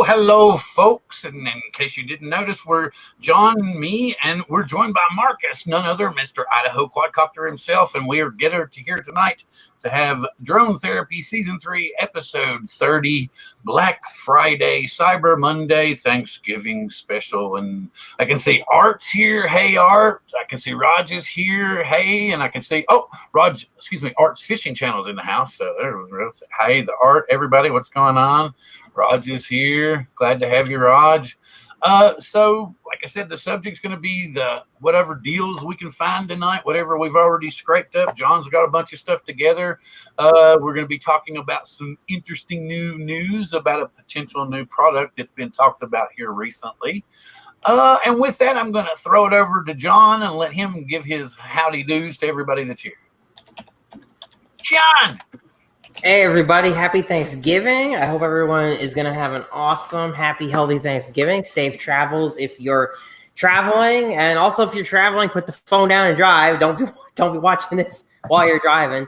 Hello, folks. And in case you didn't notice, we're John, me, and we're joined by Marcus, none other, Mr. Idaho Quadcopter himself. And we are gathered here tonight to have Drone Therapy Season 3, Episode 30, Black Friday, Cyber Monday, Thanksgiving special. And I can see Art's here. Hey, Art. I can see Raj is here. Hey. And I can see, Art's Fishing Channel's in the house. So there's, hey, the Art, everybody, what's going on? Raj is here. Glad to have you, Raj. So, like I said, the subject's going to be the whatever deals we can find tonight, whatever we've already scraped up. John's got a bunch of stuff together. We're going to be talking about some interesting new news about a potential new product that's been talked about here recently. And with that, I'm going to throw it over to John and let him give his howdy do's to everybody that's here. John! Hey everybody, happy Thanksgiving. I hope everyone is going to have an awesome, happy, healthy Thanksgiving. Safe travels if you're traveling. And also if you're traveling, put the phone down and drive. Don't be watching this while you're driving.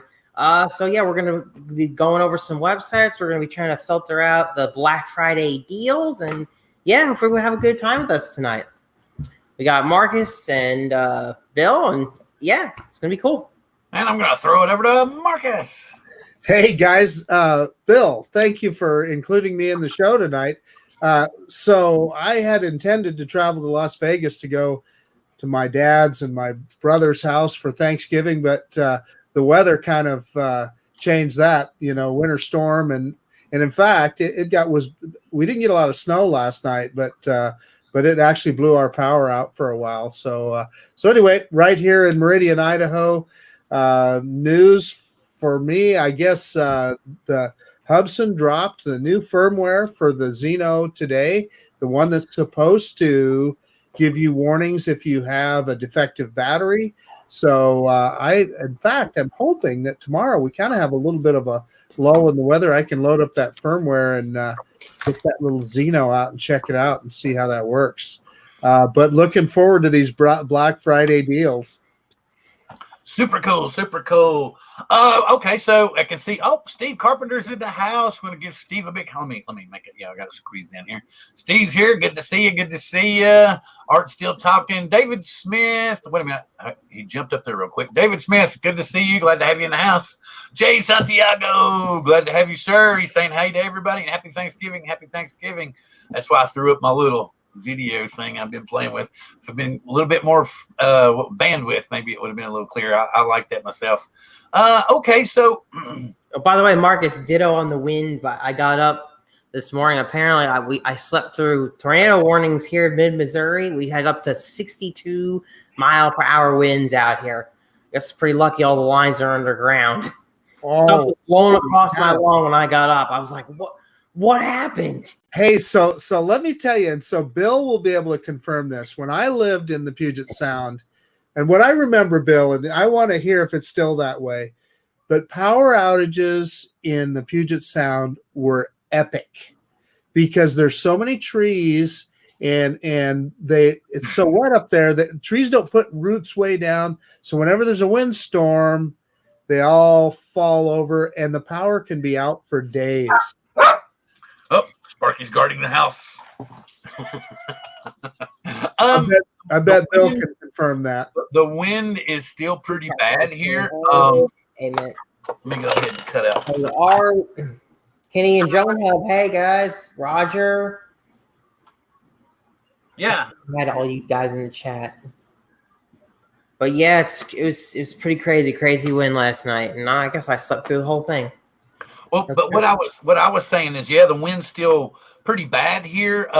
So yeah, we're going to be going over some websites. We're going to be trying to filter out the Black Friday deals. And yeah, hopefully we'll have a good time with us tonight. We got Marcus and Bill. And yeah, it's going to be cool. And I'm going to throw it over to Marcus. Hey guys, Bill, thank you for including me in the show tonight. So I had intended to travel to Las Vegas to go to my dad's and my brother's house for Thanksgiving, but the weather kind of changed that, winter storm. And in fact, we didn't get a lot of snow last night, but it actually blew our power out for a while. So anyway, right here in Meridian, Idaho, news for me, I guess the Hubsan dropped the new firmware for the Xeno today, the one that's supposed to give you warnings if you have a defective battery. So in fact, I'm hoping that tomorrow we kind of have a little bit of a lull in the weather. I can load up that firmware and get that little Xeno out and check it out and see how that works. But looking forward to these Black Friday deals. Super cool, super cool. Okay, so I can see. Oh, Steve Carpenter's in the house. I'm gonna give Steve a big. Let me make it. Yeah, I got to squeeze down here. Steve's here. Good to see you. Good to see you. Art's still talking. David Smith. Wait a minute. He jumped up there real quick. David Smith. Good to see you. Glad to have you in the house. Jay Santiago. Glad to have you, sir. He's saying hey to everybody and happy Thanksgiving. Happy Thanksgiving. That's why I threw up my little video thing I've been playing with. If it'd been a little bit more bandwidth, maybe it would have been a little clearer. I like that myself. Okay, so oh, by the way, Marcus, ditto on the wind. But I got up this morning. Apparently, I slept through tornado warnings here in mid-Missouri. We had up to 62 mile per hour winds out here. I guess pretty lucky all the lines are underground. Stuff was blowing across my lawn when I got up. I was like, what happened? Hey, so let me tell you, and so Bill will be able to confirm this. When I lived in the Puget Sound, and what I remember, Bill, and I want to hear if it's still that way, but power outages in the Puget Sound were epic because there's so many trees and it's so wet up there that trees don't put roots way down. So whenever there's a windstorm, they all fall over and the power can be out for days. Oh, Sparky's guarding the house. I bet Bill can confirm that. The wind is still pretty bad here. Amen. Let me go ahead and cut out. Kenny and John have, hey guys, Roger. Yeah. I had all you guys in the chat. But yeah, it was pretty crazy wind last night, and I guess I slept through the whole thing. Well, but what I was saying is, yeah, the wind's still pretty bad here.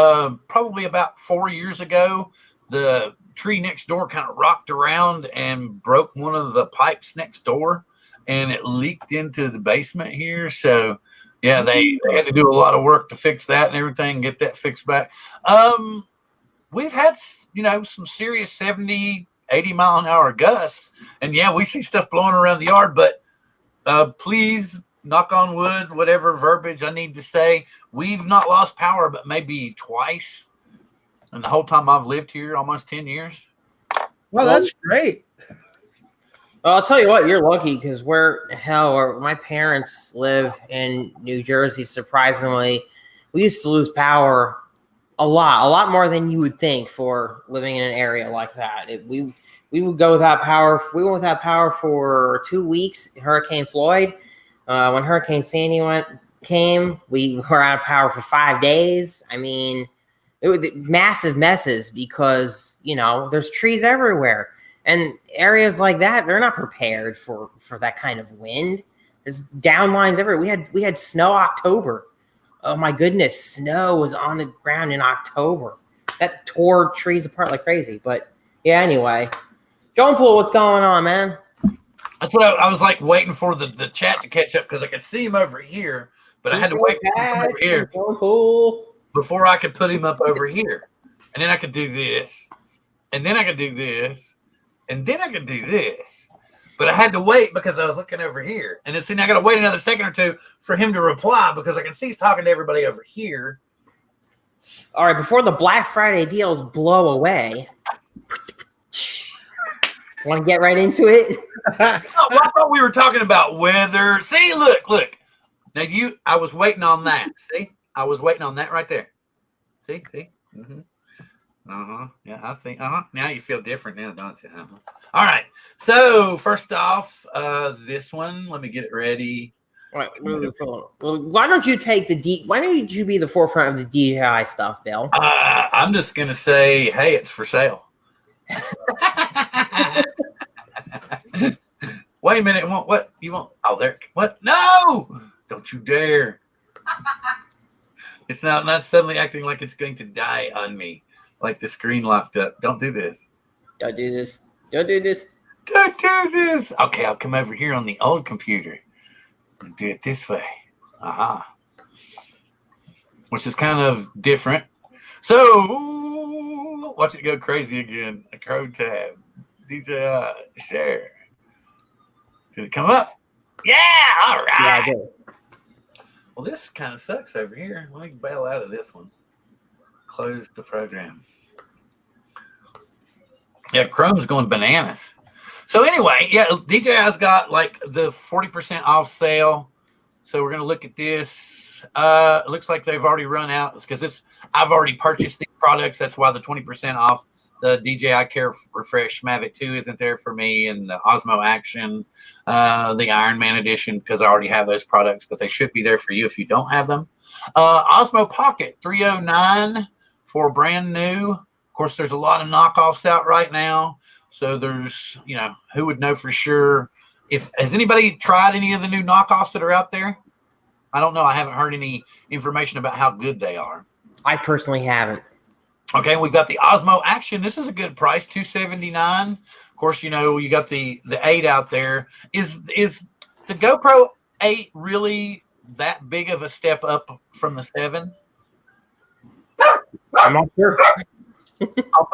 Probably about 4 years ago, the tree next door kind of rocked around and broke one of the pipes next door, and it leaked into the basement here. So yeah, they had to do a lot of work to fix that and everything, get that fixed back. We've had, some serious 70, 80 mile an hour gusts, and yeah, we see stuff blowing around the yard, but please, knock on wood, whatever verbiage I need to say, we've not lost power, but maybe twice in the whole time I've lived here, almost 10 years. Well, that's great. Well, I'll tell you what, you're lucky because my parents live in New Jersey. Surprisingly, we used to lose power a lot more than you would think for living in an area like that. We would go without power. We went without power for 2 weeks. Hurricane Floyd. When Hurricane Sandy came, we were out of power for 5 days. I mean, it was massive messes because, there's trees everywhere. And areas like that, they're not prepared for that kind of wind. There's downlines everywhere. We had snow October. Oh my goodness, snow was on the ground in October. That tore trees apart like crazy. But yeah, anyway. Drone Pool, what's going on, man? That's what I was like waiting for the chat to catch up because I could see him over here, but I had to wait for him to come over here before I could put him up over here. And then I could do this. And then I could do this. And then I could do this. But I had to wait because I was looking over here. And then I got to wait another second or two for him to reply because I can see he's talking to everybody over here. All right, before the Black Friday deals blow away, want to get right into it? I thought we were talking about weather. See, look. Now I was waiting on that. See, I was waiting on that right there. See. Mm-hmm. Yeah, I see. Now you feel different now, don't you? All right. So first off, this one. Let me get it ready. All right. Well, why don't you why don't you be the forefront of the DJI stuff, Bill? I'm just gonna say, hey, it's for sale. Wait a minute. What? You want? Oh, there. What? No! Don't you dare. It's not suddenly acting like it's going to die on me. Like the screen locked up. Don't do this. Don't do this. Don't do this. Don't do this. Okay, I'll come over here on the old computer and do it this way. Which is kind of different. So, watch it go crazy again. A Chrome tab. DJI. Share. Did it come up? Yeah, all right. Yeah, I did. Well, this kind of sucks over here. Let me bail out of this one. Close the program. Yeah, Chrome's going bananas. So anyway, yeah, DJI's got like the 40% off sale. So we're going to look at this. It looks like they've already run out because I've already purchased these products. That's why the 20% off. The DJI Care Refresh Mavic 2 isn't there for me, and the Osmo Action, the Iron Man Edition, because I already have those products, but they should be there for you if you don't have them. Osmo Pocket 309 for brand new. Of course, there's a lot of knockoffs out right now, so there's, who would know for sure? Has anybody tried any of the new knockoffs that are out there? I don't know. I haven't heard any information about how good they are. I personally haven't. Okay, we've got the Osmo Action. This is a good price, $279. Of course, you got the 8 out there. Is the GoPro 8 really that big of a step up from the 7? I'm not sure.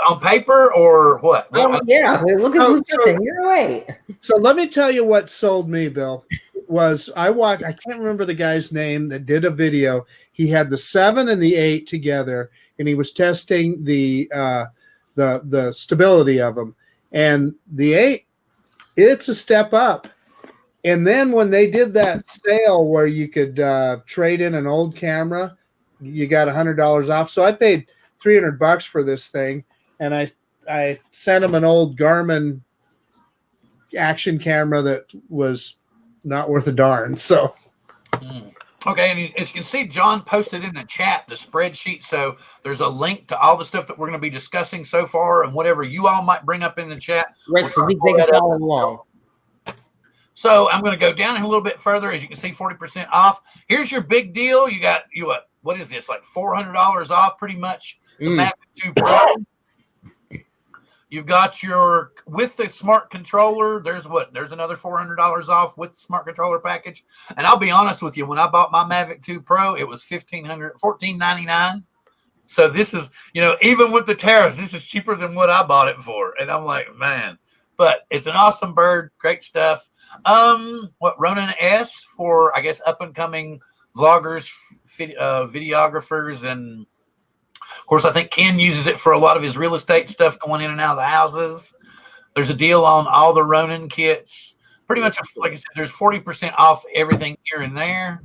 on paper or what? Oh, yeah, look at who's sitting here. Wait. So let me tell you what sold me, Bill. I can't remember the guy's name that did a video. He had the 7 and the 8 together, and he was testing the stability of them. And the 8, it's a step up. And then when they did that sale where you could trade in an old camera, you got $100 off. So I paid $300 for this thing, and I sent him an old Garmin action camera that was not worth a darn. So. Okay, and as you can see, John posted in the chat the spreadsheet. So there's a link to all the stuff that we're going to be discussing so far, and whatever you all might bring up in the chat. Right, so we take it all along. So I'm going to go down a little bit further. As you can see, 40% off. Here's your big deal. You got what is this, like $400 off pretty much? The Mavic 2 Pro. You've got your with the smart controller. There's another $400 off with the smart controller package. And I'll be honest with you, when I bought my Mavic 2 Pro, it was $1,499. So this is, even with the tariffs, this is cheaper than what I bought it for. And I'm like, man, but it's an awesome bird, great stuff. Ronin S for, I guess, up and coming vloggers, videographers, and of course, I think Ken uses it for a lot of his real estate stuff going in and out of the houses. There's a deal on all the Ronin kits. Pretty much, like I said, there's 40% off everything here and there.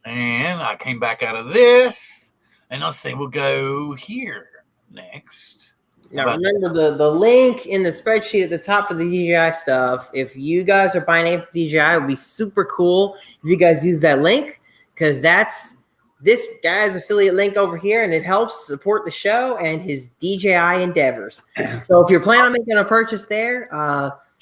And I came back out of this. And let's see, we'll go here next. Now, remember the link in the spreadsheet at the top for the DJI stuff. If you guys are buying anything for DJI, it would be super cool if you guys use that link, because that's this guy's affiliate link over here, and it helps support the show and his DJI endeavors. So if you're planning on making a purchase there,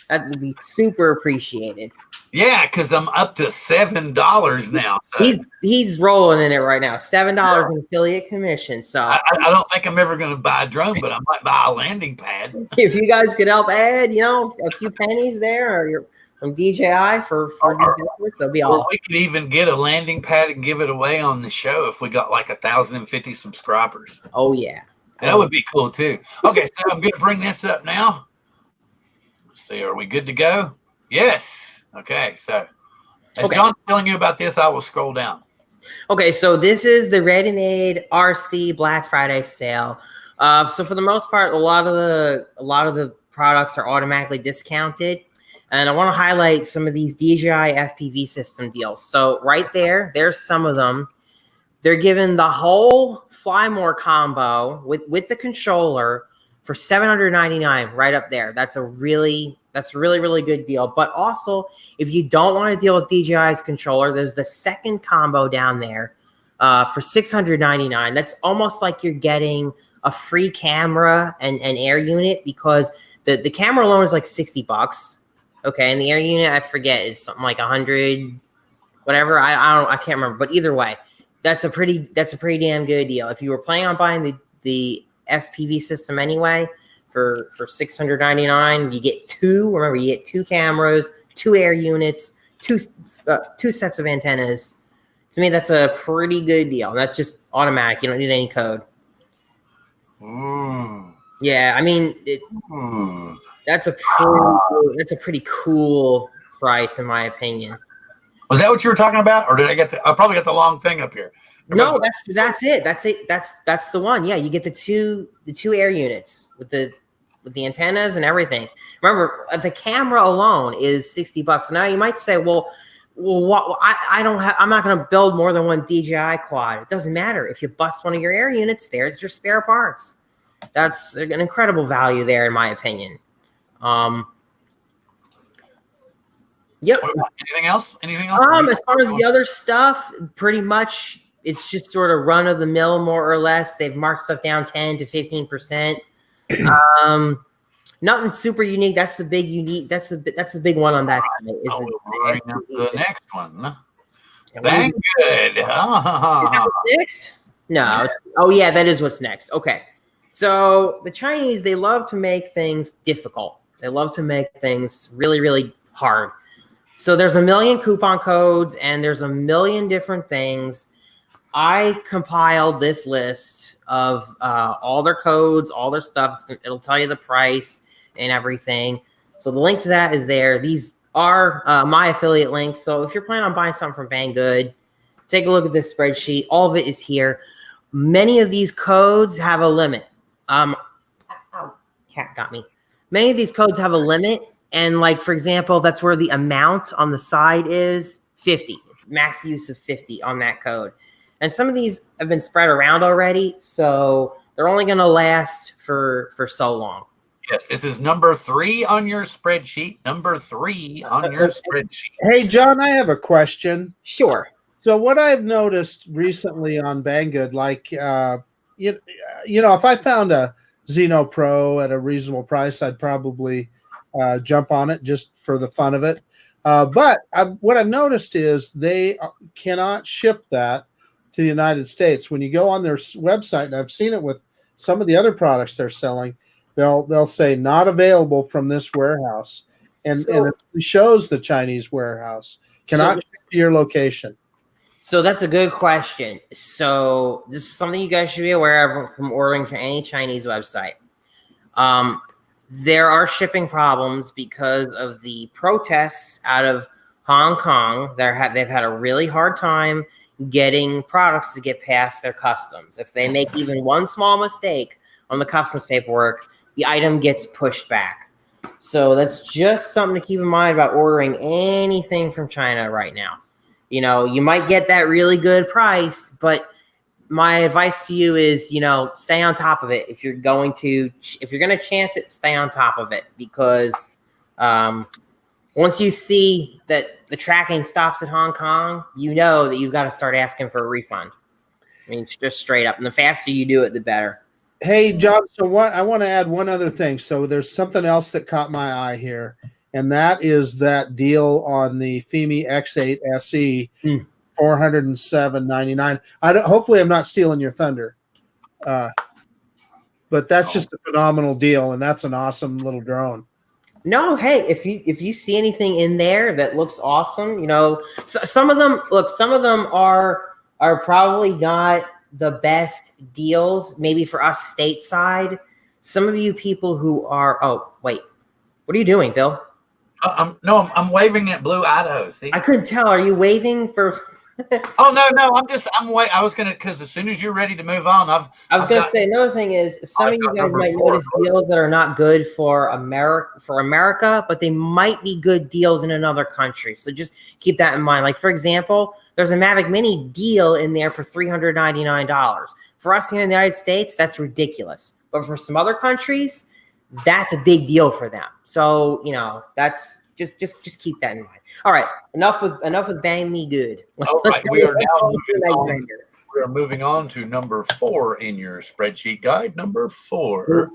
that would be super appreciated. Yeah, because I'm up to $7 now. So. He's rolling in it right now. $7 in affiliate commission. So I don't think I'm ever going to buy a drone, but I might buy a landing pad. If you guys could help add, a few pennies there, or from DJI for that'd be awesome. We could even get a landing pad and give it away on the show if we got like 1,050 subscribers. Oh yeah, that would be cool too. Okay, so I'm going to bring this up now. Let's see, are we good to go? Yes. Okay, so as John's telling you about this, I will scroll down. Okay, so this is the Ready-Made RC Black Friday sale. So for the most part, a lot of the products are automatically discounted. And I want to highlight some of these DJI FPV system deals. So right there's some of them. They're giving the whole Fly More combo with the controller for $799 right up there. That's a really good deal. But also, if you don't want to deal with DJI's controller, there's the second combo down there for $699. That's almost like you're getting a free camera and air unit, because the camera alone is like $60. Okay, and the air unit, I forget, is something like 100, whatever. I can't remember. But either way, that's a pretty damn good deal. If you were planning on buying the FPV system anyway for $699, you get two. Remember, you get two cameras, two air units, two sets of antennas. To me, that's a pretty good deal. And that's just automatic. You don't need any code. Yeah, I mean, that's a pretty cool price in my opinion. Was that what you were talking about, or did I probably got the long thing up here? No, that's it. That's the one. Yeah, you get the two air units with the antennas and everything. Remember, the camera alone is $60. Now you might say, well, what? I'm not going to build more than one DJI quad. It doesn't matter if you bust one of your air units. There's your spare parts. That's an incredible value there, in my opinion. Yep. Anything else? As far as the other stuff, pretty much it's just sort of run of the mill, more or less. They've marked stuff down 10 to 15%. Nothing super unique. That's the big unique. That's the big one on that side. The next one. Thank good. Next? No. Oh yeah, that is what's next. Okay. So the Chinese, they love to make things difficult. They love to make things really, really hard. So there's a million coupon codes and there's a million different things. I compiled this list of all their codes, all their stuff. It'll tell you the price and everything. So the link to that is there. These are my affiliate links. So if you're planning on buying something from Banggood, take a look at this spreadsheet. All of it is here. Many of these codes have a limit. Cat got me. Many of these codes have a limit. And like, for example, that's where the amount on the side is 50. It's max use of 50 on that code. And some of these have been spread around already, so they're only going to last for so long. Yes, this is number 3 on your spreadsheet. Number 3 on your spreadsheet. Hey, John, I have a question. Sure. So what I've noticed recently on Banggood, like, you know, if I found a Xeno Pro at a reasonable price, I'd probably jump on it just for the fun of it. But what I've noticed is they cannot ship that to the United States. When you go on their website, and I've seen it with some of the other products they're selling, They'll say not available from this warehouse, and it shows the Chinese warehouse cannot ship to your location. So that's a good question. So this is something you guys should be aware of from ordering to any Chinese website. There are shipping problems because of the protests out of Hong Kong. They've had a really hard time getting products to get past their customs. If they make even one small mistake on the customs paperwork, the item gets pushed back. So that's just something to keep in mind about ordering anything from China right now. You know, you might get that really good price, but my advice to you is, you know, stay on top of it. If you're going to chance it, stay on top of it, because once you see that the tracking stops at Hong Kong, you know that you've got to start asking for a refund. I mean, just straight up. And the faster you do it, the better. Hey, John, so I want to add one other thing. So there's something else that caught my eye here, and that is that deal on the FIMI X8 SE, $407.99. Hopefully I'm not stealing your thunder, but that's just a phenomenal deal, and that's an awesome little drone. No, hey, if you see anything in there that looks awesome, you know, some of them are probably not the best deals, maybe for us stateside. Some of you people who are, oh wait, what are you doing, Bill? I'm waving at Blue Idaho. See, I couldn't tell. Are you waving for? Oh no, I'm wait. I was gonna, because as soon as you're ready to move on, I was gonna say another thing is some of you guys might notice deals that are not good for America, but they might be good deals in another country. So just keep that in mind. Like, for example, there's a Mavic Mini deal in there for $399. For us here in the United States, that's ridiculous. But for some other countries, that's a big deal for them. So, you know, that's just keep that in mind. All right, enough with bang me good. All right, we are now moving on to number 4 in your spreadsheet guide. Number 4,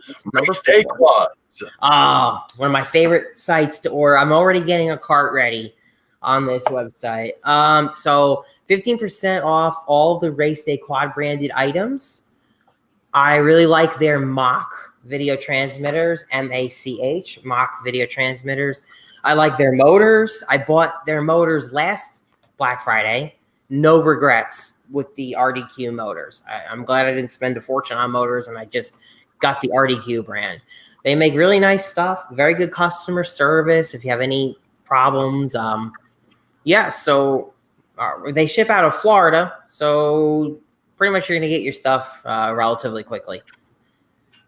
Stay Quads. One of my favorite sites to order. I'm already getting a cart ready on this website. So 15% off all the Race Day Quad branded items. I really like their Mach video transmitters, MACH, Mach video transmitters. I like their motors. I bought their motors last Black Friday. No regrets with the RDQ motors. I'm glad I didn't spend a fortune on motors, and I just got the RDQ brand. They make really nice stuff, very good customer service if you have any problems. Yeah, so they ship out of Florida, so pretty much you're going to get your stuff relatively quickly.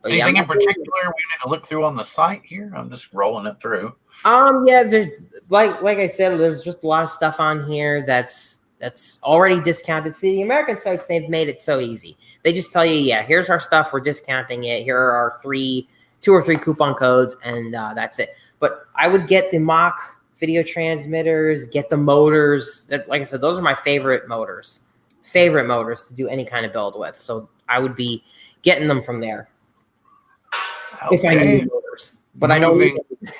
But anything in particular we need to look through on the site here? I'm just rolling it through. Yeah, there's like I said, there's just a lot of stuff on here that's already discounted. See, the American sites, they've made it so easy. They just tell you, yeah, here's our stuff, we're discounting it. Here are our 2 or 3 coupon codes, and that's it. But I would get the Mach video transmitters, get the motors. Like I said, those are my favorite motors to do any kind of build with. So I would be getting them from there. Okay. If I need motors, but I don't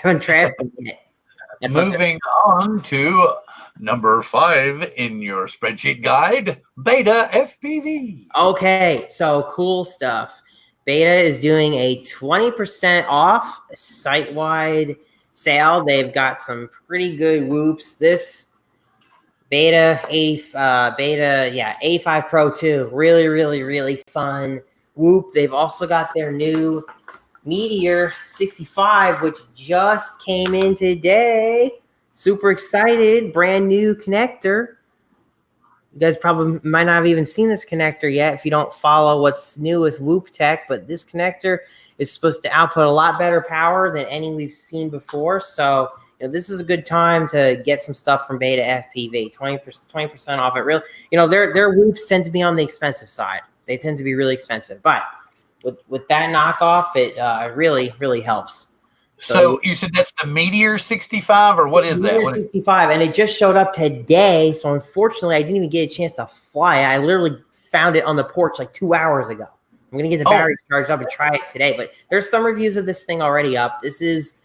haven't tried them yet. Moving on to number 5 in your spreadsheet guide, Beta FPV. Okay, so cool stuff. Beta is doing a 20% off site-wide sale. They've got some pretty good whoops. This Beta A5 Pro 2, really, really, really fun whoop. They've also got their new Meteor 65, which just came in today. Super excited. Brand new connector. You guys probably might not have even seen this connector yet if you don't follow what's new with Whoop Tech, but this connector is supposed to output a lot better power than any we've seen before. So, you know, this is a good time to get some stuff from Beta FPV. 20% off it. Really, you know, their whoops tend to be on the expensive side. They tend to be really expensive, but with that knockoff, it really, really helps. So you said that's the Meteor 65, or what is that? Meteor 65, and it just showed up today. So unfortunately, I didn't even get a chance to fly. I literally found it on the porch like 2 hours ago. I'm gonna get the battery charged up and try it today. But there's some reviews of this thing already up. This is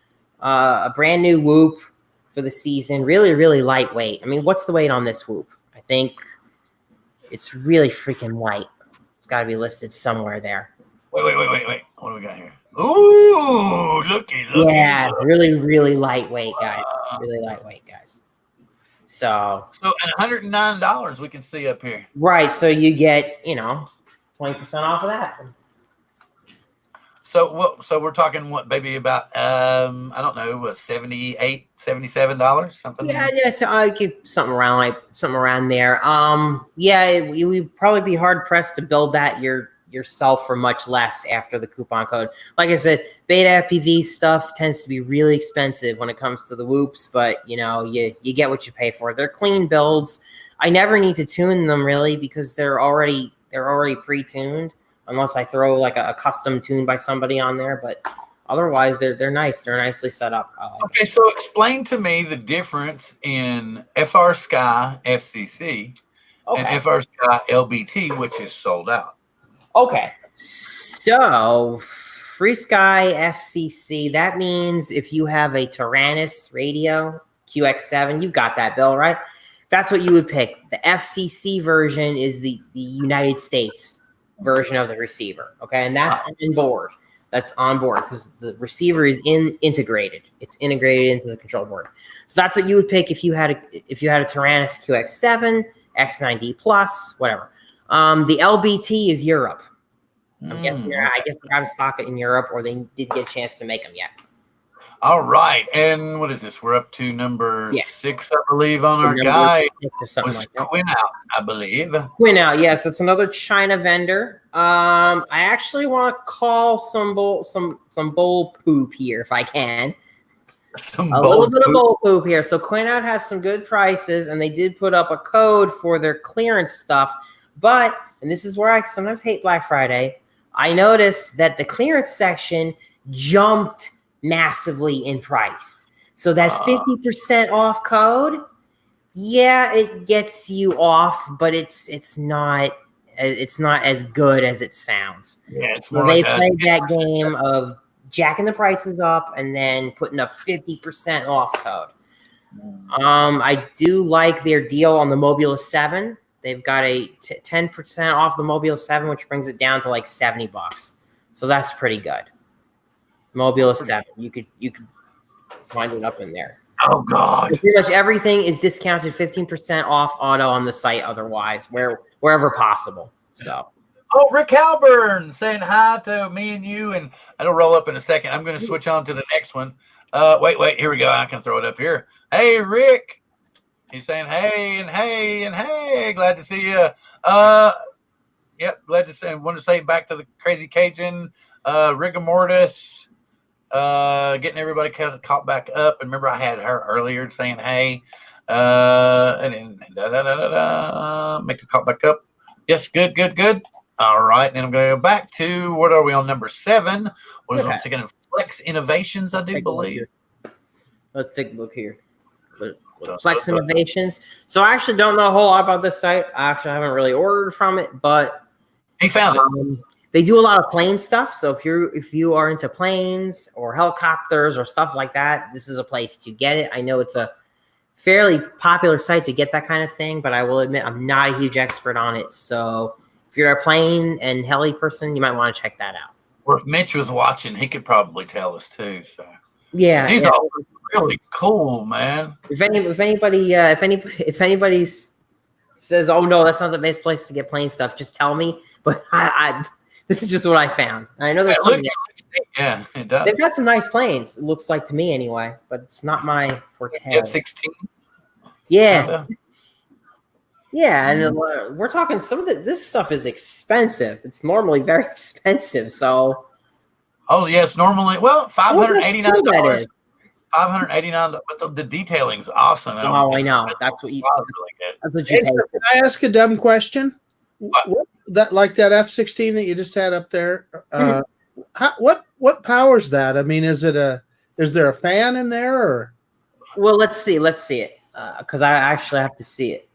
a brand new whoop for the season. Really, really lightweight. I mean, what's the weight on this whoop? I think it's really freaking light. It's got to be listed somewhere there. Wait. What do we got here? Ooh, looky. Yeah, really, really lightweight, guys. Really lightweight, guys. So at $109 we can see up here. right, so you get 20% off of that. So we're talking what, baby, about I don't know, $78, $77, something. Yeah. So I keep something around there. Yeah, it would probably be hard pressed to build that yourself for much less after the coupon code. Like I said, beta FPV stuff tends to be really expensive when it comes to the whoops, but you get what you pay for. They're clean builds. I never need to tune them really because they're already pre-tuned, unless I throw like a custom tune by somebody on there. But otherwise, they're nice. They're nicely set up. Okay, so explain to me the difference in FR Sky FCC and FR Sky LBT, which is sold out. Okay, so Free Sky FCC, that means if you have a Tyrannus radio QX7, you've got that, Bill, right? That's what you would pick. The FCC version is the United States version of the receiver, okay? And that's on board. That's on board because the receiver is integrated. It's integrated into the control board. So that's what you would pick if you had a Tyrannus QX7, X9D Plus, whatever. The LBT is Europe. I'm guessing. I guess they have stock in Europe, or they didn't get a chance to make them yet. All right, and what is this? We're up to number 6, I believe, on our guy. Was like Quinn out, I believe. Quinn out, yes. That's another China vendor. I actually want to call some bowl poop here if I can. A little bit of bowl poop here. So Quinn out has some good prices, and they did put up a code for their clearance stuff. But, and this is where I sometimes hate Black Friday, I noticed that the clearance section jumped massively in price. So that 50% off code, yeah, it gets you off, but it's not as good as it sounds. Yeah, it's more. So they played that game of jacking the prices up and then putting a 50% off code. I do like their deal on the Mobula 7. They've got a 10% off the Mobula 7, which brings it down to like $70. So that's pretty good. Mobula 7, you could find it up in there. Oh God! So pretty much everything is discounted 15% off auto on the site. Otherwise, wherever possible. So. Oh, Rick Halburn saying hi to me and you, and it'll roll up in a second. I'm going to switch on to the next one. Wait, here we go. I can throw it up here. Hey, Rick. He's saying, hey, glad to see you. Yep, glad to see. Want to say back to the Crazy Cajun, rigor mortis, getting everybody caught back up. And remember, I had her earlier saying, hey, and then make a call back up. Yes, good. All right, and I'm going to go back to, what are we on, number 7? What is I'm thinking of? Flex Innovations, I do believe. Let's take a look here. Flex Innovations. So I actually don't know a whole lot about this site. I actually haven't really ordered from it, but he found it. They do a lot of plane stuff. So if you are into planes or helicopters or stuff like that, this is a place to get it. I know it's a fairly popular site to get that kind of thing, but I will admit I'm not a huge expert on it. So if you're a plane and heli person, you might want to check that out. Or if Mitch was watching, he could probably tell us too. So yeah, these are really cool, man. If anybody says, "Oh no, that's not the best place to get plane stuff," just tell me. But this is just what I found. And I know there's something. Yeah, it does. They've got some nice planes. It looks like to me anyway, but it's not my forte. F-16. Yeah. Yeah, and we're talking some of this stuff is expensive. It's normally very expensive. So. Oh yes, normally $589. $589, but the detailing's awesome. I know. That's what you. Really good. That's what you. Can I ask a dumb question? What that F-16 that you just had up there? What powers that? I mean, is there a fan in there? Or? Well, let's see it because I actually have to see it.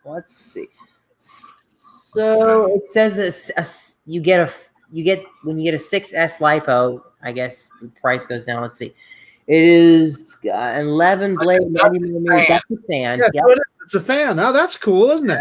Let's see. So it says when you get a 6S LiPo, I guess the price goes down. Let's see. It is an 11 blade 90 millimeter. That's a fan. Yeah, yep. It's a fan. Oh, that's cool, isn't it?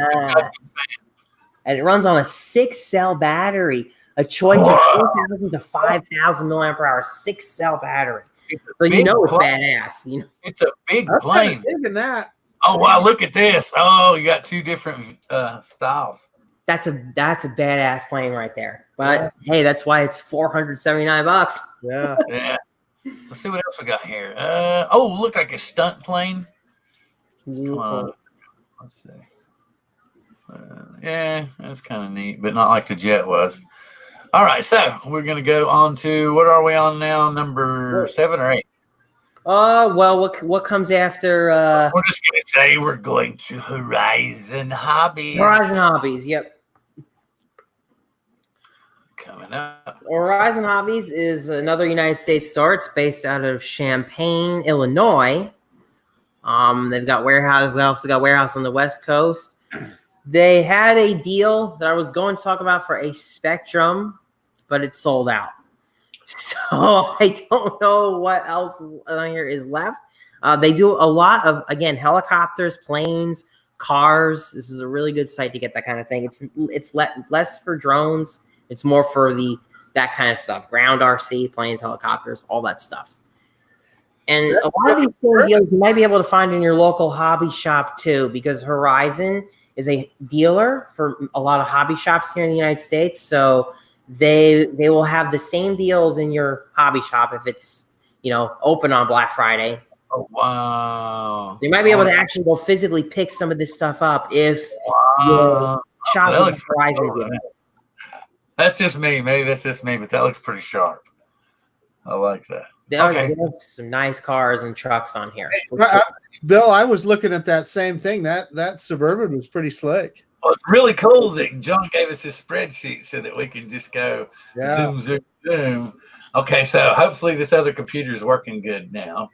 And it runs on a 6-cell battery. a choice of 4,000 to 5,000 milliamp per hour, 6-cell battery. So you know it's badass. You know, it's a big I'm plane. big in that. Oh wow, look at this. Oh, you got 2 different styles. that's a badass plane right there. But hey, that's why it's $479. Yeah. Yeah. Let's see what else we got here. Oh, look like a stunt plane. Come on. Let's see. Yeah, that's kind of neat, but not like the jet was. All right, so we're going to go on to, what are we on now? Number 7 or 8? Well, what comes after? We're just going to say we're going to Horizon Hobbies. Horizon Hobbies, yep. Coming up. Horizon Hobbies is another United States store. It's based out of Champaign, Illinois. They've got warehouse. We also got warehouse on the West Coast. They had a deal that I was going to talk about for a Spectrum, but it's sold out. So I don't know what else on here is left. They do a lot of, again, helicopters, planes, cars. This is a really good site to get that kind of thing. It's less for drones. It's more for that kind of stuff. Ground RC, planes, helicopters, all that stuff. And a lot of these deals you might be able to find in your local hobby shop too, because Horizon is a dealer for a lot of hobby shops here in the United States. So they will have the same deals in your hobby shop if it's, open on Black Friday. Oh, wow. So you might be able to actually go physically pick some of this stuff up if you're shopping with Horizon deal. That's just me. Maybe that's just me, but that looks pretty sharp. I like that. There's some nice cars and trucks on here. Bill, I was looking at that same thing. That Suburban was pretty slick. Well, it's really cool that John gave us his spreadsheet so that we can just go zoom, zoom, zoom. Okay, so hopefully this other computer is working good now.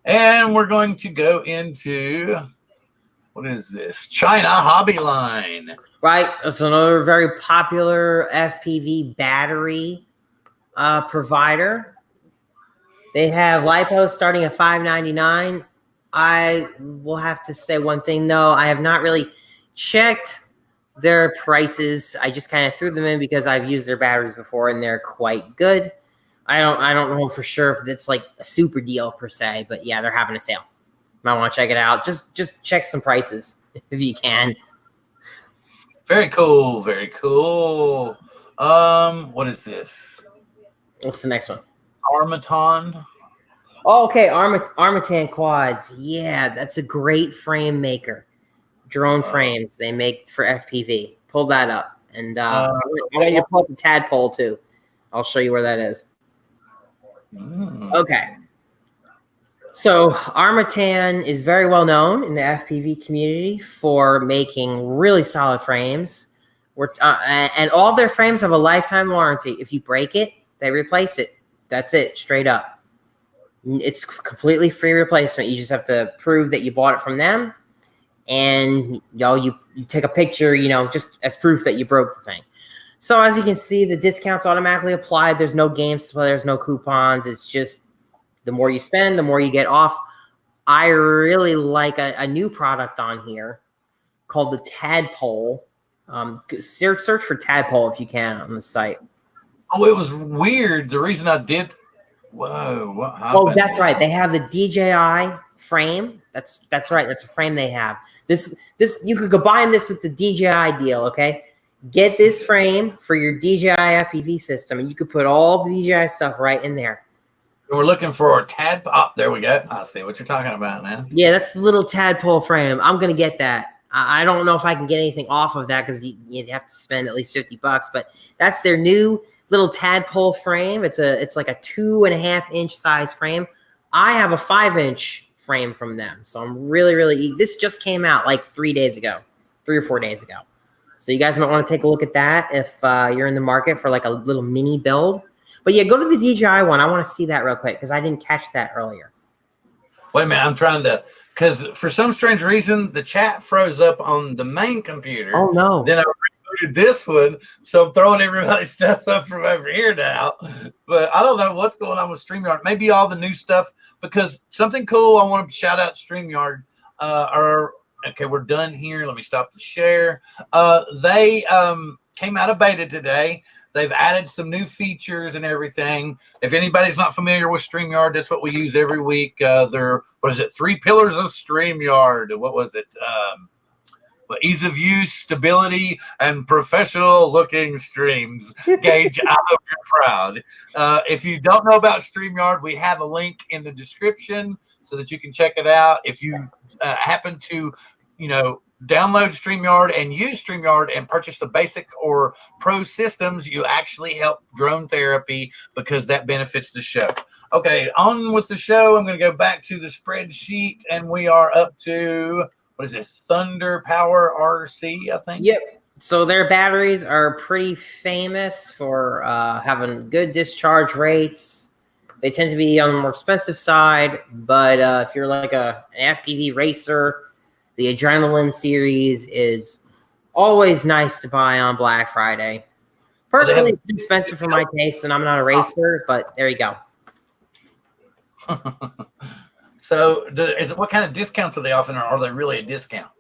And we're going to go into, what is this? China Hobby Line. Right. It's another very popular FPV battery provider. They have LiPo starting at $599. I will have to say one thing, though. I have not really checked their prices. I just kind of threw them in because I've used their batteries before, and they're quite good. I don't know for sure if it's like a super deal per se, but yeah, they're having a sale. Might want to check it out. Just check some prices if you can. Very cool. Very cool. What is this? What's the next one? Armaton. Oh, okay, Armatan quads. Yeah, that's a great frame maker. Drone frames they make for FPV. Pull that up, and I want you to pull up the tadpole too. I'll show you where that is. Okay. So Armatan is very well known in the FPV community for making really solid frames. And all their frames have a lifetime warranty. If you break it, they replace it. That's it, straight up. It's completely free replacement. You just have to prove that you bought it from them, and you take a picture, just as proof that you broke the thing. So as you can see, the discount's automatically applied. There's no games to play. There's no coupons. It's just the more you spend, the more you get off. I really like a new product on here called the Tadpole. Search for Tadpole if you can on the site. Oh, it was weird. The reason I did. Whoa! What happened? Oh, that's right. They have the DJI frame. That's right. That's a frame they have. This you could combine this with the DJI deal. Okay, get this frame for your DJI FPV system, and you could put all the DJI stuff right in there. We're looking for a tadpole. Oh, there we go. I see what you're talking about now. Yeah, that's the little Tadpole frame. I'm gonna get that. I don't know if I can get anything off of that because you'd have to spend at least $50. But that's their new little Tadpole frame. It's like a 2.5-inch size frame. I have a 5-inch frame from them, so I'm really this just came out like 3 or 4 days ago. So you guys might want to take a look at that if you're in the market for like a little mini build. But yeah, go to the DJI one. I want to see that real quick because I didn't catch that earlier. Wait a minute, I'm trying to, because for some strange reason the chat froze up on the main computer. Oh no! Then I rebooted this one, so I'm throwing everybody's stuff up from over here now. But I don't know what's going on with StreamYard. Maybe all the new stuff, because something cool I want to shout out StreamYard. Okay, we're done here. Let me stop the share. They came out of beta today. They've added some new features and everything. If anybody's not familiar with StreamYard, that's what we use every week. They're, what is it, 3 pillars of StreamYard. What was it? Ease of use, stability, and professional-looking streams. Gage, I hope you're proud. If you don't know about StreamYard, we have a link in the description so that you can check it out. If you happen to, download StreamYard and use StreamYard and purchase the basic or pro systems, you actually help Drone Therapy because that benefits the show. Okay, on with the show. I'm going to go back to the spreadsheet, and we are up to... what is it? Thunder Power RC, I think. Yep. So their batteries are pretty famous for having good discharge rates. They tend to be on the more expensive side, but if you're like an FPV racer, the Adrenaline series is always nice to buy on Black Friday. Personally, it's too expensive for my taste, and I'm not a racer, but there you go. So, what kind of discounts are they offering, or are they really a discount?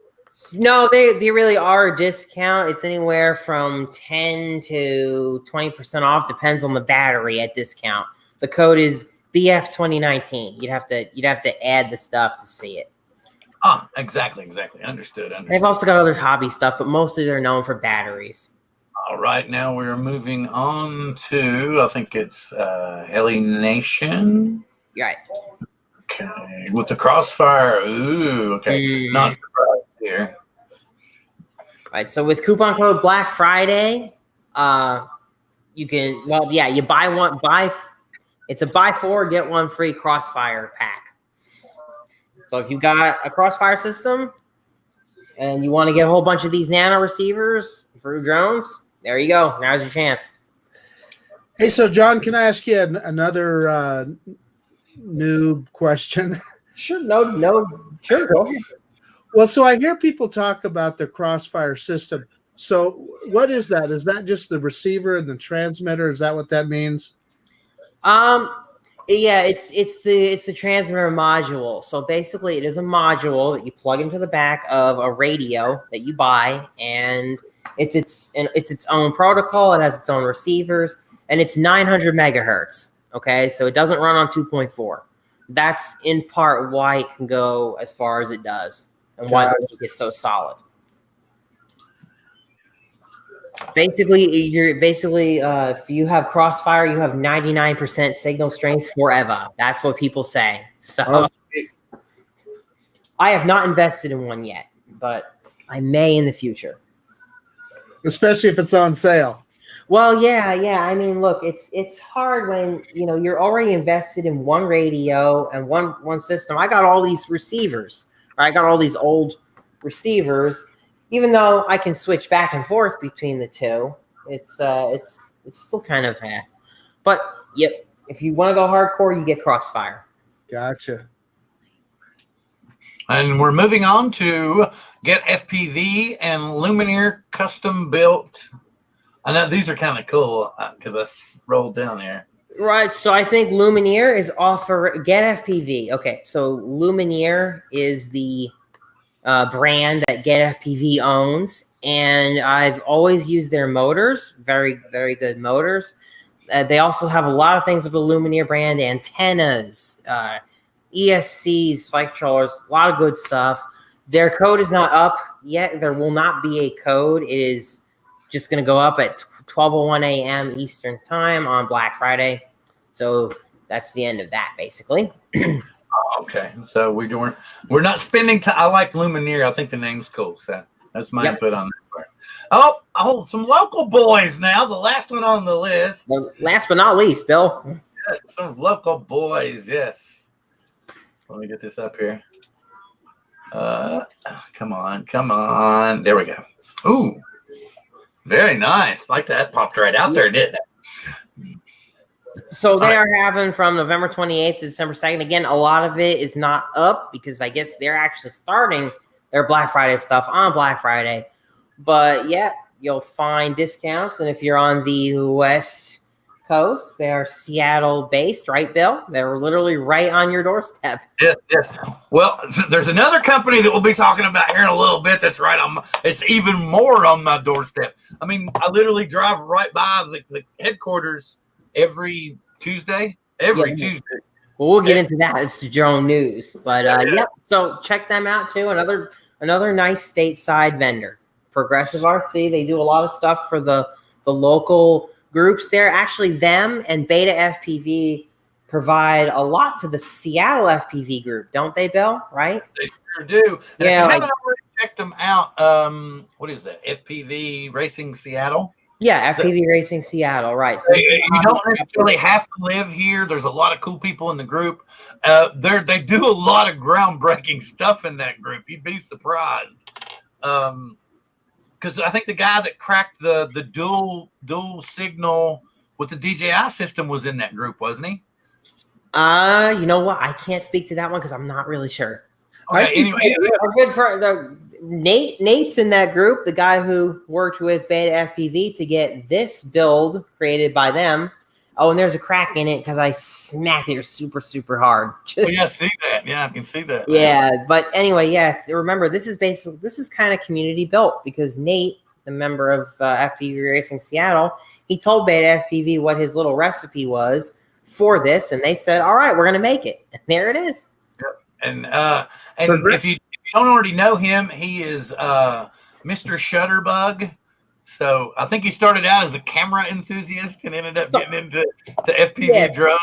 No, they really are a discount. It's anywhere from 10 to 20% off. Depends on the battery at discount. The code is BF2019. You'd have to add the stuff to see it. Ah, exactly. Understood. They've also got other hobby stuff, but mostly they're known for batteries. All right, now we're moving on to, I think it's Heli Nation. Right. Okay, with the Crossfire. Ooh, okay. Not surprised here. Right, so with coupon code Black Friday, you can, you buy one, it's a buy 4, get 1 free Crossfire pack. So if you got a Crossfire system and you want to get a whole bunch of these nano receivers for your drones, there you go. Now's your chance. Hey, so John, can I ask you another noob question? Sure, sure, go ahead. Well, so I hear people talk about the Crossfire system. So what is that? Is that just the receiver and the transmitter? Is that what that means? Yeah, it's the transmitter module. So basically, it is a module that you plug into the back of a radio that you buy, and it's its own protocol. It has its own receivers, and it's 900 megahertz. Okay, so it doesn't run on 2.4. That's in part why it can go as far as it does, and why the link is so solid. Basically, if you have Crossfire, you have 99% signal strength forever. That's what people say. So I have not invested in one yet, but I may in the future. Especially if it's on sale. Well, yeah. I mean, look, it's hard when you're already invested in one radio and one system. I got all these receivers. I got all these old receivers. Even though I can switch back and forth between the two, it's still kind of But yep, if you want to go hardcore, you get Crossfire. Gotcha. And we're moving on to Get FPV and Lumineer custom built. I know these are kind of cool because I rolled down here. Right, so I think Lumineer is offer Get FPV. Okay, so Lumineer is the brand that Get FPV owns, and I've always used their motors. Very, very good motors. They also have a lot of things with the Lumineer brand: antennas, ESCs, flight controllers, a lot of good stuff. Their code is not up yet. There will not be a code. It is just going to go up at 12:01 a.m. Eastern time on Black Friday. So that's the end of that, basically. Okay, so we're not spending time. I like Lumineer. I think the name's cool. So that's my input on that part. Oh, some local boys now. The last one on the list. Well, last but not least, Bill. Yes, some local boys. Yes. Let me get this up here. Come on. There we go. Ooh, very nice. Like that. Popped right out there, didn't it? So they are having from November 28th to December 2nd. Again, a lot of it is not up because I guess they're actually starting their Black Friday stuff on Black Friday. But yeah, you'll find discounts. And if you're on the West Coast. They are Seattle based, right, Bill? They're literally right on your doorstep. Yes. Well, there's another company that we'll be talking about here in a little bit that's right on it's even more on my doorstep. I mean, I literally drive right by the headquarters every Tuesday. Tuesday. Well, we'll get into that. It's drone news. But yep, so check them out too. Another nice stateside vendor. Progressive RC. They do a lot of stuff for the local groups there. Actually, them and Beta FPV provide a lot to the Seattle FPV group, don't they, Bill? Right? They sure do. And yeah. If you haven't already checked them out, what is that? FPV Racing Seattle? Yeah, FPV Racing Seattle, right. So you don't necessarily have to live here. There's a lot of cool people in the group. They do a lot of groundbreaking stuff in that group. You'd be surprised. Because I think the guy that cracked the dual signal with the DJI system was in that group, wasn't he? You know what? I can't speak to that one because I'm not really sure. Okay, anyway, our good friend Nate's in that group, the guy who worked with Beta FPV to get this build created by them. Oh, and there's a crack in it because I smacked it super, super hard. Oh, yeah, see that. Yeah, I can see that. Yeah, but anyway, yeah, remember, this is kind of community built because Nate, the member of FPV Racing Seattle, he told Beta FPV what his little recipe was for this, and they said, all right, we're going to make it. And there it is. Yep. And if you don't already know him, he is Mr. Shutterbug. So I think he started out as a camera enthusiast and ended up getting into FPV drone.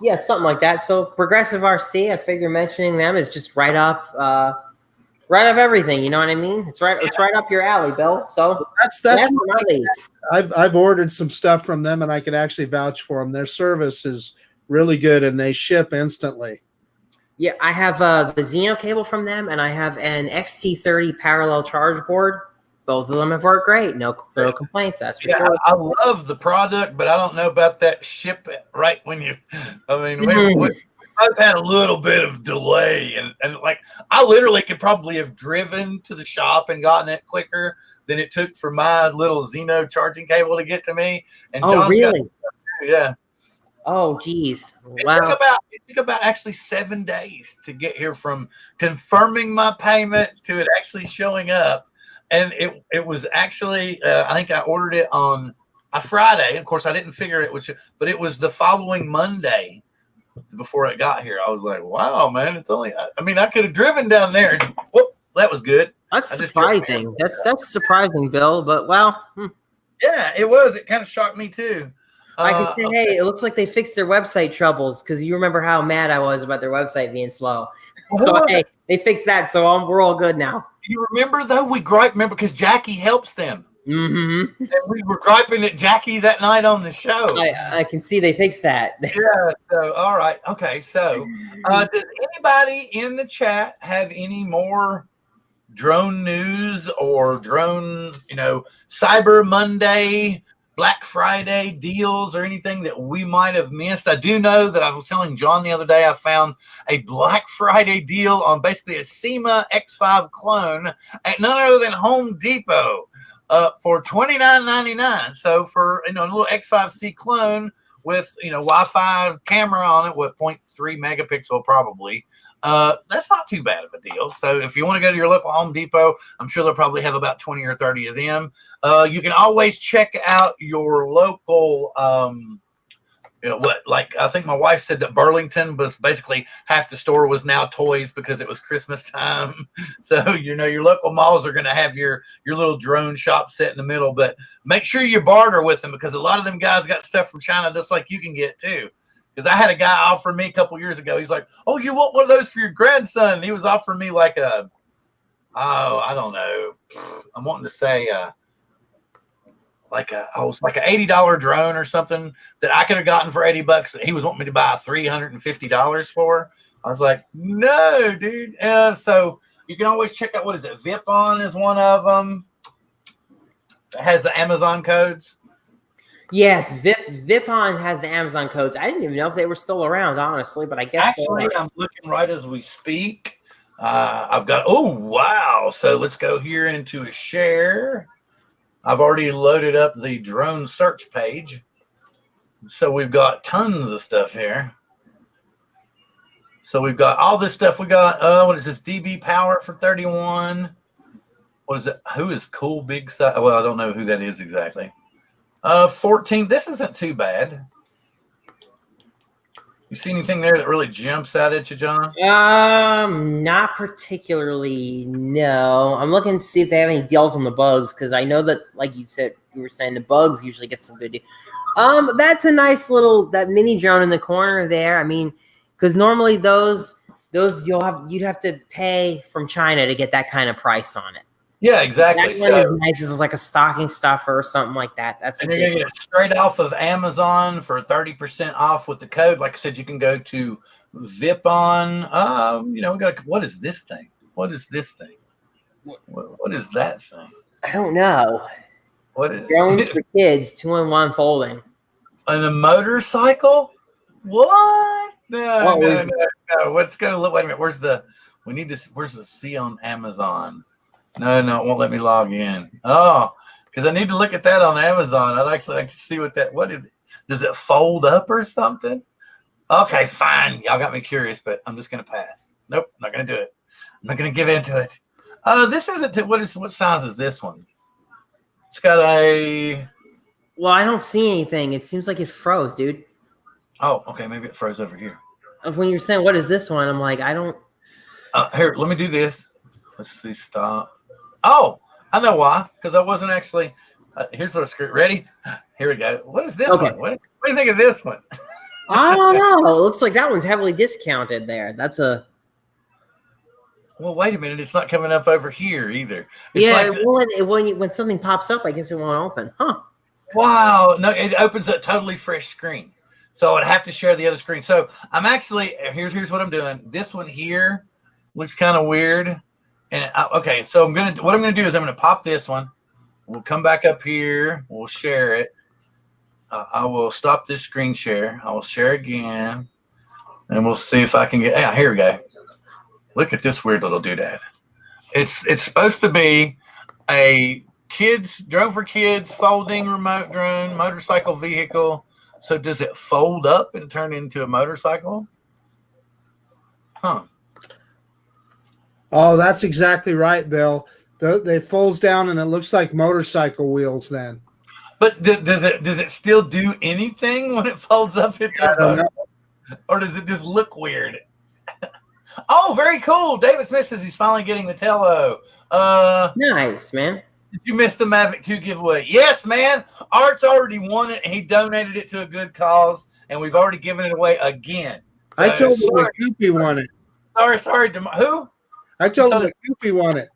Yeah, something like that. So Progressive RC, I figure mentioning them is just right up everything. You know what I mean? It's right up your alley, Bill. So that's my list. I've ordered some stuff from them, and I can actually vouch for them. Their service is really good, and they ship instantly. Yeah, I have the Xeno cable from them, and I have an XT30 parallel charge board. Both of them have worked great. No complaints. That's for sure. I love the product, but I don't know about that ship right when you. I mean, we both had a little bit of delay, and like I literally could probably have driven to the shop and gotten it quicker than it took for my little Xeno charging cable to get to me. And John's really? Yeah. Oh, geez. Wow. It took about actually 7 days to get here from confirming my payment to it actually showing up. And it was actually, I think I ordered it on a Friday. Of course, I didn't figure it, but it was the following Monday before it got here. I was like, wow, man, it's only, I mean, I could have driven down there. Whoop, that was good. That's surprising. That's surprising, Bill, but well. Yeah, it was. It kind of shocked me too. I can say, hey, it looks like they fixed their website troubles because you remember how mad I was about their website being slow. So, hey, they fixed that, so we're all good now. You remember, though? Remember because Jackie helps them. Mm-hmm. And we were griping at Jackie that night on the show. I can see they fixed that. Yeah, so, all right. Okay, so does anybody in the chat have any more drone news or drone, Cyber Monday, Black Friday deals or anything that we might have missed? I do know that I was telling John the other day I found a Black Friday deal on basically a SEMA X5 clone at none other than Home Depot for $29.99. So for a little X5C clone with Wi-Fi camera on it with 0.3 megapixel probably. That's not too bad of a deal. So if you want to go to your local Home Depot, I'm sure they'll probably have about 20 or 30 of them. You can always check out your local, I think my wife said that Burlington was basically half the store was now toys because it was Christmas time. So, your local malls are going to have your little drone shop set in the middle, but make sure you barter with them because a lot of them guys got stuff from China just like you can get too. Because I had a guy offer me a couple years ago. He's like, "Oh, you want one of those for your grandson?" And he was offering me like I don't know. I'm wanting to say like an $80 drone or something that I could have gotten for $80 that he was wanting me to buy $350 for. I was like, "No, dude." So you can always check out, what is it? Vipon is one of them. It has the Amazon codes. Yes, Vipon has the Amazon codes. I didn't even know if they were still around, honestly, but I guess actually I'm looking right as we speak. I've got, oh, wow. So let's go here into a share. I've already loaded up the drone search page. So we've got tons of stuff here. So we've got all this stuff. We got what is this? DB Power for 31. What is it? Who is Cool Big Size? Well, I don't know who that is exactly. 14. This isn't too bad. You see anything there that really jumps out at you, John? Not particularly. No, I'm looking to see if they have any deals on the bugs because I know that, like you were saying, the bugs usually get some good deals. That's a nice little that mini drone in the corner there. I mean, because normally those you'd have to pay from China to get that kind of price on it. Yeah, exactly. That one is nice. It's like a stocking stuffer or something like that. And you're going to get it straight off of Amazon for 30% off with the code. Like I said, you can go to Vipon. What is this thing? What is this thing? What is that thing? I don't know. What is drones for kids, 2-in-1 folding. And a motorcycle? What? No. Let's go. Wait a minute. Where's the C on Amazon? No, it won't let me log in. Oh, because I need to look at that on Amazon. I'd actually like to see what is it? Does it fold up or something? Okay, fine. Y'all got me curious, but I'm just going to pass. Nope, not going to do it. I'm not going to give into it. This isn't, what size is this one? It's got a... Well, I don't see anything. It seems like it froze, dude. Oh, okay, maybe it froze over here. When you're saying, what is this one? I'm like, I don't... Here, let me do this. Let's see, stop. Oh, I know why. Because I wasn't actually. Here's what I screwed. Ready? Here we go. What is this one? What do you think of this one? I don't know. It looks like that one's heavily discounted there. That's a. Well, wait a minute. It's not coming up over here either. It's when something pops up, I guess it won't open. Huh. Wow. No, it opens a totally fresh screen. So I'd have to share the other screen. So I'm actually, here's what I'm doing. This one here looks kind of weird. And okay, so what I'm gonna do is I'm gonna pop this one. We'll come back up here. We'll share it. I will stop this screen share. I will share again, and we'll see if I can get. Yeah, here we go. Look at this weird little doodad. It's supposed to be a drone for kids, folding remote drone, motorcycle vehicle. So does it fold up and turn into a motorcycle? Huh. Oh, that's exactly right, Bill. They folds down and it looks like motorcycle wheels then. But does it still do anything when it folds up into a motor? Or does it just look weird? Oh, very cool. David Smith says he's finally getting the Tello. Nice, man. Did you miss the Mavic 2 giveaway? Yes, man. Art's already won it. He donated it to a good cause, and we've already given it away again. So, I told him that Cuppi won it. Sorry. Who? I told him that Cuppi won it.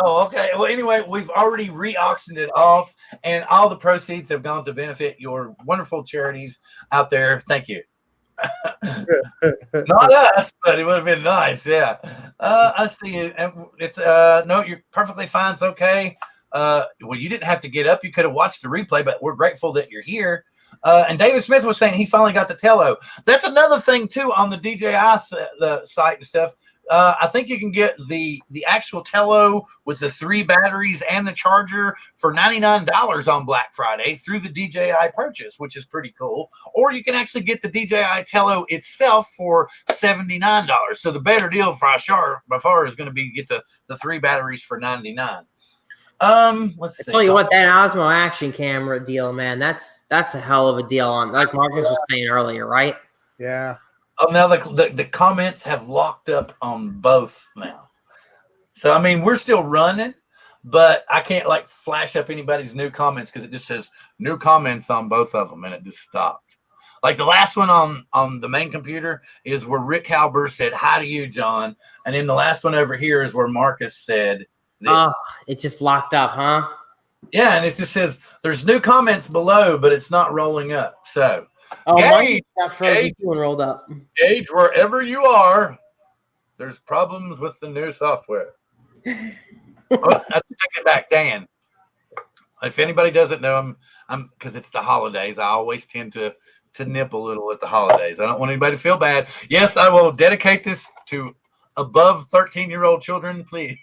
Oh, okay. Well, anyway, we've already re-auctioned it off, and all the proceeds have gone to benefit your wonderful charities out there. Thank you. Not us, but it would have been nice. Yeah. I see it. And it's no, you're perfectly fine. It's okay. Well, you didn't have to get up. You could have watched the replay, but we're grateful that you're here. And David Smith was saying he finally got the Tello. That's another thing too on the DJI the site and stuff. I think you can get the actual Tello with the 3 batteries and the charger for $99 on Black Friday through the DJI purchase, which is pretty cool. Or you can actually get the DJI Tello itself for $79. So the better deal by far is going to be get the 3 batteries for $99. Let's see. I tell you what, that Osmo action camera deal, man, that's a hell of a deal on, like Marcus was saying earlier, right? Yeah. Oh, now the comments have locked up on both now. So, I mean, we're still running, but I can't like flash up anybody's new comments because it just says new comments on both of them and it just stopped. Like the last one on the main computer is where Rick Halber said, "Hi to you, John." And then the last one over here is where Marcus said this. Oh, it just locked up, huh? Yeah, and it just says there's new comments below, but it's not rolling up. So, Gage, got frozen too and rolled up. Gage, wherever you are, there's problems with the new software. Let's take it back, Dan. If anybody doesn't know, I'm because it's the holidays. I always tend to nip a little at the holidays. I don't want anybody to feel bad. Yes, I will dedicate this to above 13-year-old children, please.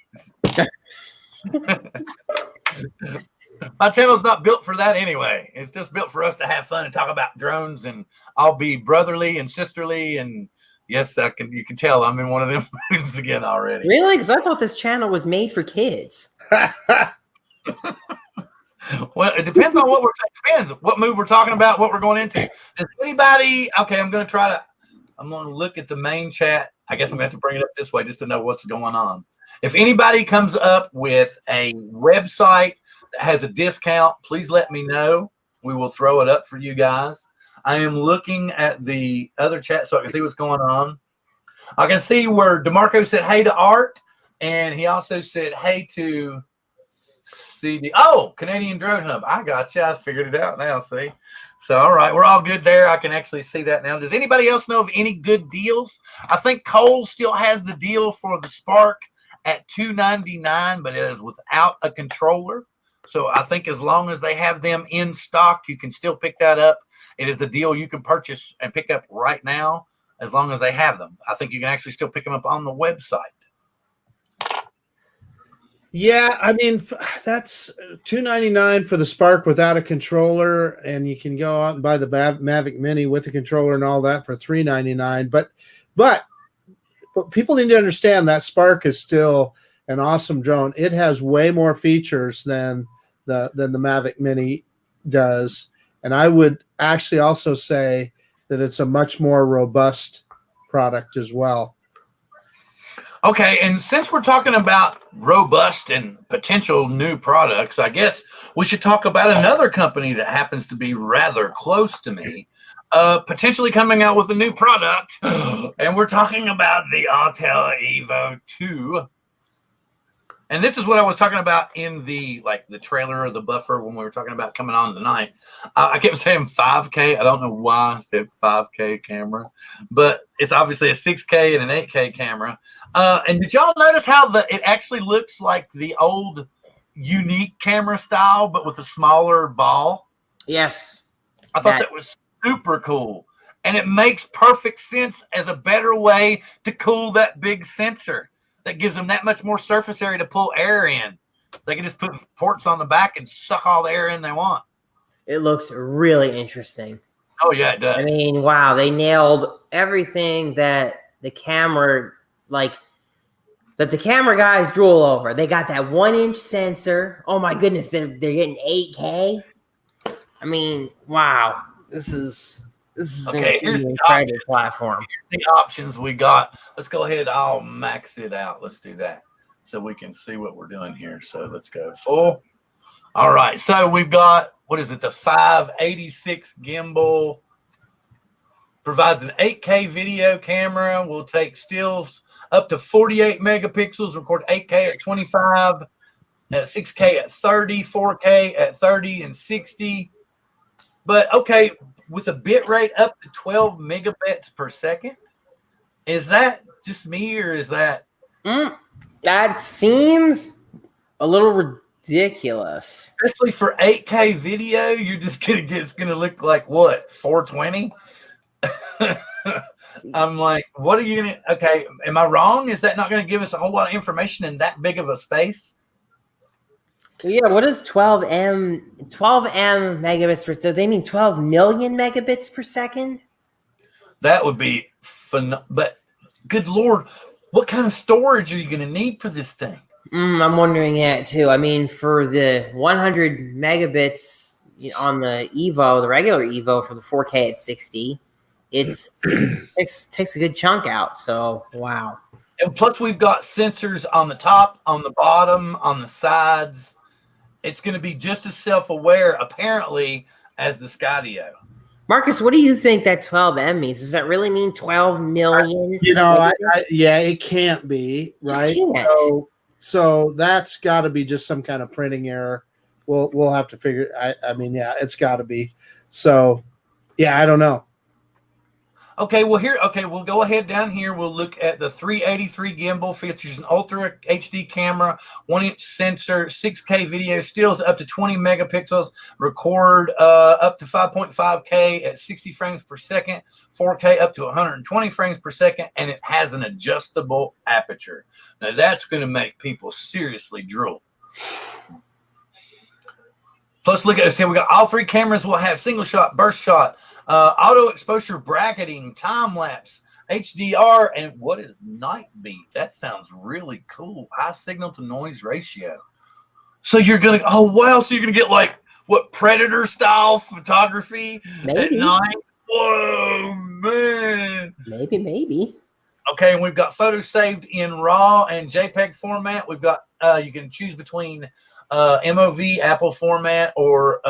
My channel's not built for that anyway. It's just built for us to have fun and talk about drones, and I'll be brotherly and sisterly. And yes, you can tell I'm in one of them moods again already. Really? Because I thought this channel was made for kids. Well, it depends on what mood we're talking about, what we're going into. Does anybody? Okay, I'm going to look at the main chat. I guess I'm going to have to bring it up this way just to know what's going on. If anybody comes up with a website that has a discount, please let me know. We will throw it up for you guys. I am looking at the other chat so I can see what's going on. I can see where DeMarco said hey to Art, and he also said hey to CD. Oh, Canadian Drone Hub. I got you. I figured it out now. See, so all right, we're all good there. I can actually see that now. Does anybody else know of any good deals? I think Cole still has the deal for the Spark at $299, but it is without a controller. So I think as long as they have them in stock, you can still pick that up. It is a deal you can purchase and pick up right now as long as they have them. I think you can actually still pick them up on the website. Yeah, I mean, that's $299 for the Spark without a controller, and you can go out and buy the Mavic Mini with a controller and all that for $399. But people need to understand that Spark is still an awesome drone. It has way more features than the Mavic Mini does, and I would actually also say that it's a much more robust product as well. Okay, and since we're talking about robust and potential new products, I guess we should talk about another company that happens to be rather close to me, potentially coming out with a new product, and we're talking about the Autel Evo 2. And this is what I was talking about in the trailer or the buffer when we were talking about coming on tonight. I kept saying 5K. I don't know why I said 5K camera, but it's obviously a 6K and an 8K camera. And did y'all notice how it actually looks like the old unique camera style, but with a smaller ball? Yes. I thought that was super cool. And it makes perfect sense as a better way to cool that big sensor. That gives them that much more surface area to pull air in. They can just put ports on the back and suck all the air in they want. It looks really interesting. Oh, yeah, it does. I mean, wow, they nailed everything that the camera, that the camera guys drool over. They got that 1-inch sensor. Oh, my goodness, they're getting 8K. I mean, wow, this is okay. Here's the options. Platform. Here's the options we got. Let's go ahead. I'll max it out. Let's do that so we can see what we're doing here. So let's go full. All right. So we've got, what is it? The 586 gimbal provides an 8K video camera. We'll take stills up to 48 megapixels, record 8K at 25, at 6K at 30, 4K at 30 and 60. But okay, with a bit rate up to 12 megabits per second. Is that just me, or is that? That seems a little ridiculous. Especially for 8K video, you're just gonna get, it's gonna look like what, 420? I'm like, what are you gonna? Okay, am I wrong? Is that not gonna give us a whole lot of information in that big of a space? Yeah, what is 12M megabits per second? They mean 12 million megabits per second? That would be fun. But good Lord, what kind of storage are you going to need for this thing? I'm wondering that too. I mean, for the 100 megabits on the Evo, the regular Evo for the 4K at 60, it takes a good chunk out. So, wow. And plus, we've got sensors on the top, on the bottom, on the sides. It's going to be just as self-aware, apparently, as the Skydio. Marcus, what do you think that 12M means? Does that really mean 12 million? Yeah, it can't be, right? So that's got to be just some kind of printing error. We'll have to figure. I mean, yeah, it's got to be. So, yeah, I don't know. Okay, well we'll go ahead down here. We'll look at the 383 gimbal. Features an ultra HD camera, 1-inch sensor, 6K video stills up to 20 megapixels, record up to 5.5K at 60 frames per second, 4K up to 120 frames per second, and it has an adjustable aperture. Now that's going to make people seriously drool. Plus, look at us here. We got all 3 cameras. We'll have single shot, burst shot, auto exposure bracketing, time lapse, HDR, and what is night beat? That sounds really cool. High signal to noise ratio. So you're gonna, oh wow! So you're gonna get like what Predator style photography at night? Whoa, man! Maybe. Okay, and we've got photos saved in RAW and JPEG format. We've got you can choose between MOV, Apple format, or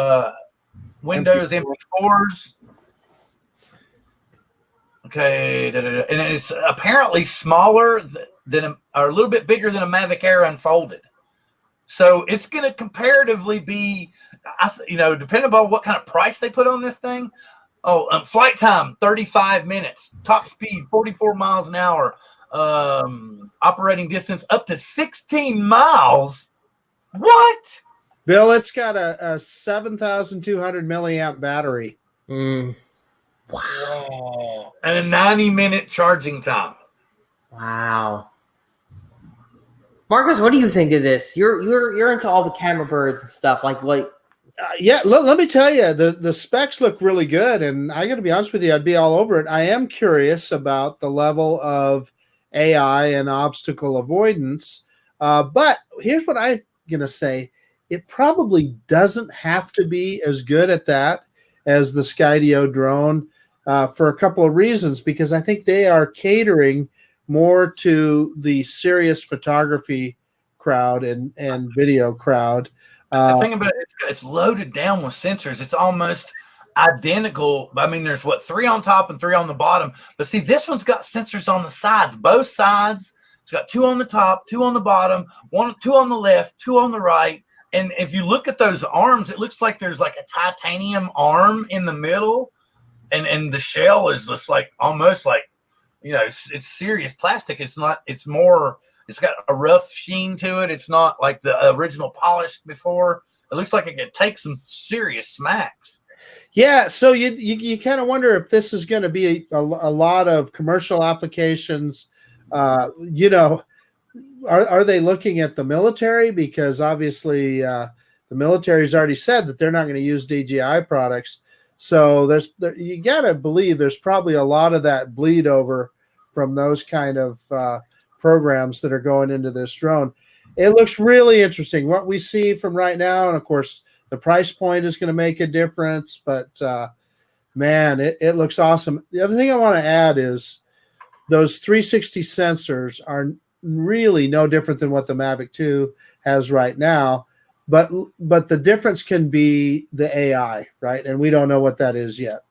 Windows MP4s. Okay, and it's apparently smaller than or a little bit bigger than a Mavic Air unfolded. So it's going to comparatively be, depending upon what kind of price they put on this thing. Oh, flight time 35 minutes, top speed 44 miles an hour, operating distance up to 16 miles. What? Bill, it's got a 7,200 milliamp battery. Wow. And a 90-minute charging time. Wow. Marcus, what do you think of this? You're into all the camera birds and stuff. Yeah, let me tell you, the specs look really good, and I got to be honest with you, I'd be all over it. I am curious about the level of AI and obstacle avoidance, but here's what I'm gonna say: it probably doesn't have to be as good at that as the Skydio drone for a couple of reasons. Because I think they are catering more to the serious photography crowd and video crowd. The thing about it, it's loaded down with sensors. It's almost identical. I mean, there's 3 on top and 3 on the bottom. But see, this one's got sensors on the sides, both sides. It's got 2 on the top, 2 on the bottom, 2 on the left, 2 on the right. And if you look at those arms, it looks like there's like a titanium arm in the middle, and the shell is just like almost like, it's serious plastic. It's not. It's more. It's got a rough sheen to it. It's not like the original polished before. It looks like it could take some serious smacks. Yeah, so you kind of wonder if this is going to be a lot of commercial applications. Are they looking at the military? Because obviously the military's already said that they're not going to use DJI products. So you got to believe there's probably a lot of that bleed over from those kind of programs that are going into this drone. It looks really interesting what we see from right now, and of course the price point is going to make a difference, but man, it looks awesome. The other thing I want to add is those 360 sensors are really no different than what the Mavic 2 has right now, but the difference can be the AI, right? And we don't know what that is yet.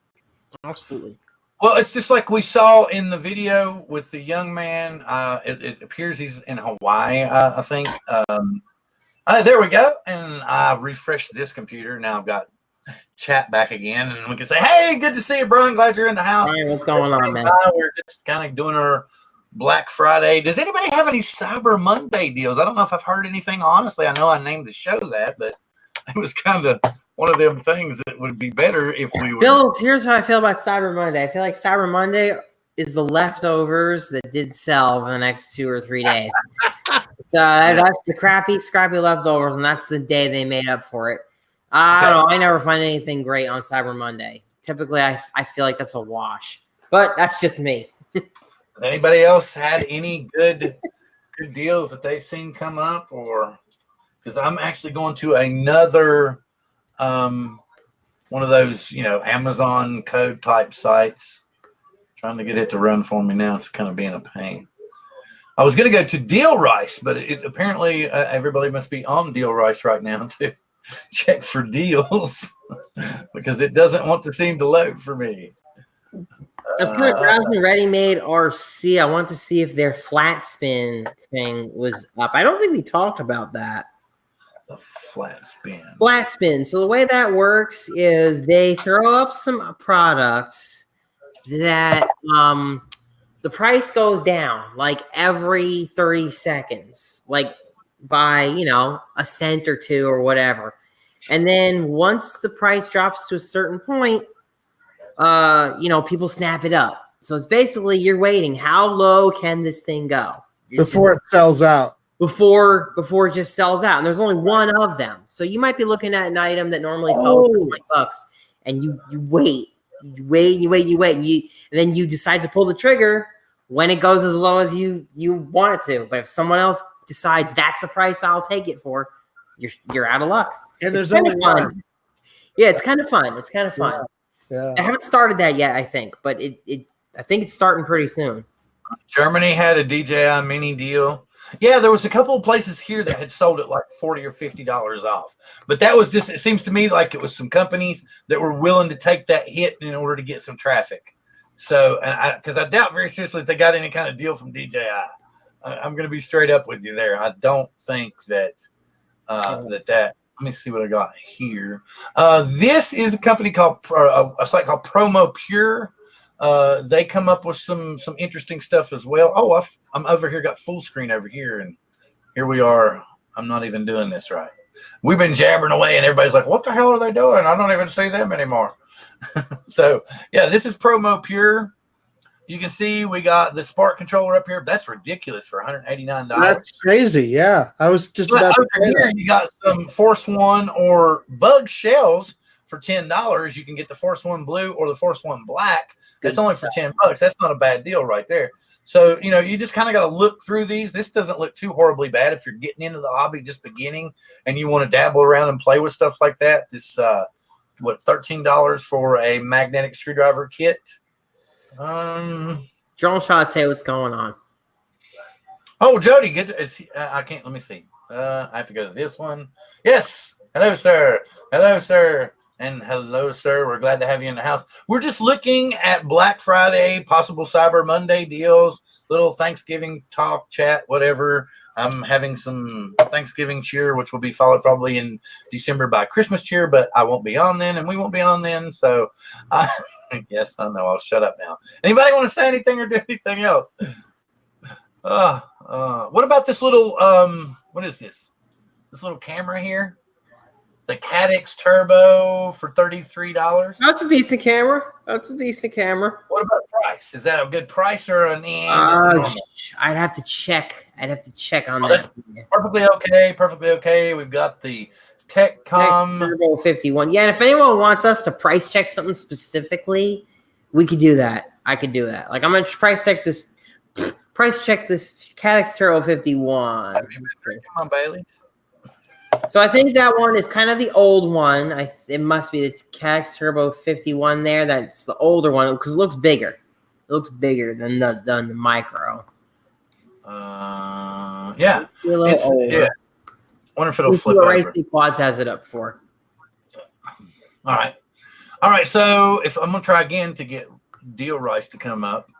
Absolutely. Well, it's just like we saw in the video with the young man. It appears he's in Hawaii, I think. There we go. And I refreshed this computer. Now I've got chat back again. And we can say, hey, good to see you, Brian. Glad you're in the house. Hey, what's going on, man? We're just kind of doing our Black Friday. Does anybody have any Cyber Monday deals? I don't know if I've heard anything. Honestly, I know I named the show that, but it was kind of one of them things that would be better if we were. Bill, here's how I feel about Cyber Monday. I feel like Cyber Monday is the leftovers that did sell for the next 2 or 3 days. So that's the crappy, scrappy leftovers, and that's the day they made up for it. I don't know. I never find anything great on Cyber Monday. Typically, I feel like that's a wash, but that's just me. Anybody else had any good deals that they've seen come up, or because I'm actually going to another one of those Amazon code type sites, trying to get it to run for me now. It's kind of being a pain. I was going to go to Deal Rice, but it apparently everybody must be on Deal Rice right now to check for deals because it doesn't want to seem to load for me. I was kind of browsing Ready-Made RC. I want to see if their flat spin thing was up. I don't think we talked about that. The flat spin. Flat spin. So the way that works is they throw up some products that the price goes down like every 30 seconds, like by, a cent or two or whatever. And then once the price drops to a certain point, people snap it up. So it's basically you're waiting. How low can this thing go? Before it sells out. before it just sells out. And there's only one of them. So you might be looking at an item that normally sells for $20 and you wait. You wait, and then you decide to pull the trigger when it goes as low as you want it to. But if someone else decides that's the price I'll take it for, you're out of luck. And there's only one. Yeah, it's kind of fun. It's kind of fun. Yeah. I haven't started that yet, I think, but I think it's starting pretty soon. Germany had a DJI mini deal. Yeah, there was a couple of places here that had sold it like $40 or $50 off. But that was just, it seems to me like it was some companies that were willing to take that hit in order to get some traffic. So, because I doubt very seriously if they got any kind of deal from DJI. I'm going to be straight up with you there. I don't think that let me see what I got here. This is a company called, a site called Promo Pure. They come up with some interesting stuff as well. Oh, I'm over here, got full screen over here, and here we are. I'm not even doing this right. We've been jabbering away, and everybody's like, what the hell are they doing? I don't even see them anymore. So, yeah, this is Promo Pure. You can see we got the Spark controller up here. That's ridiculous for $189. That's crazy, yeah. I was just about to say here, that. you got some Force One or Bug shells for $10. You can get the Force One Blue or the Force One Black. It's only for $10. That's not a bad deal right there. So, you just kind of got to look through these. This doesn't look too horribly bad if you're getting into the hobby just beginning and you want to dabble around and play with stuff like that. This, $13 for a magnetic screwdriver kit. Drone shots, hey, what's going on? Oh, Jody, good. I can't. Let me see. I have to go to this one. Yes. Hello, sir. Hello, sir. And hello, sir. We're glad to have you in the house. We're just looking at Black Friday, possible Cyber Monday deals, little Thanksgiving talk, chat, whatever. I'm having some Thanksgiving cheer, which will be followed probably in December by Christmas cheer, but I won't be on then, and we won't be on then. So, yes, I know. I'll shut up now. Anybody want to say anything or do anything else? What about this little, what is this? This little camera here? The Caddx Turbo for $33. That's a decent camera. What about price? Is that a good price or an I'd have to check. On that. Perfectly okay. We've got the Teccom Turbo 51. Yeah, and if anyone wants us to price check something specifically, we could do that. I could do that. Like, I'm gonna price check this Caddx Turbo 51. Have you been drinking my Baileys? So I think that one is kind of the old one. It must be the Caddx Turbo 51 there. That's the older one because it looks bigger. It looks bigger than the micro. Yeah. Yeah. Wonder if it'll flip over. Quads has it up for. All right. So if I'm gonna try again to get Deal Rice to come up,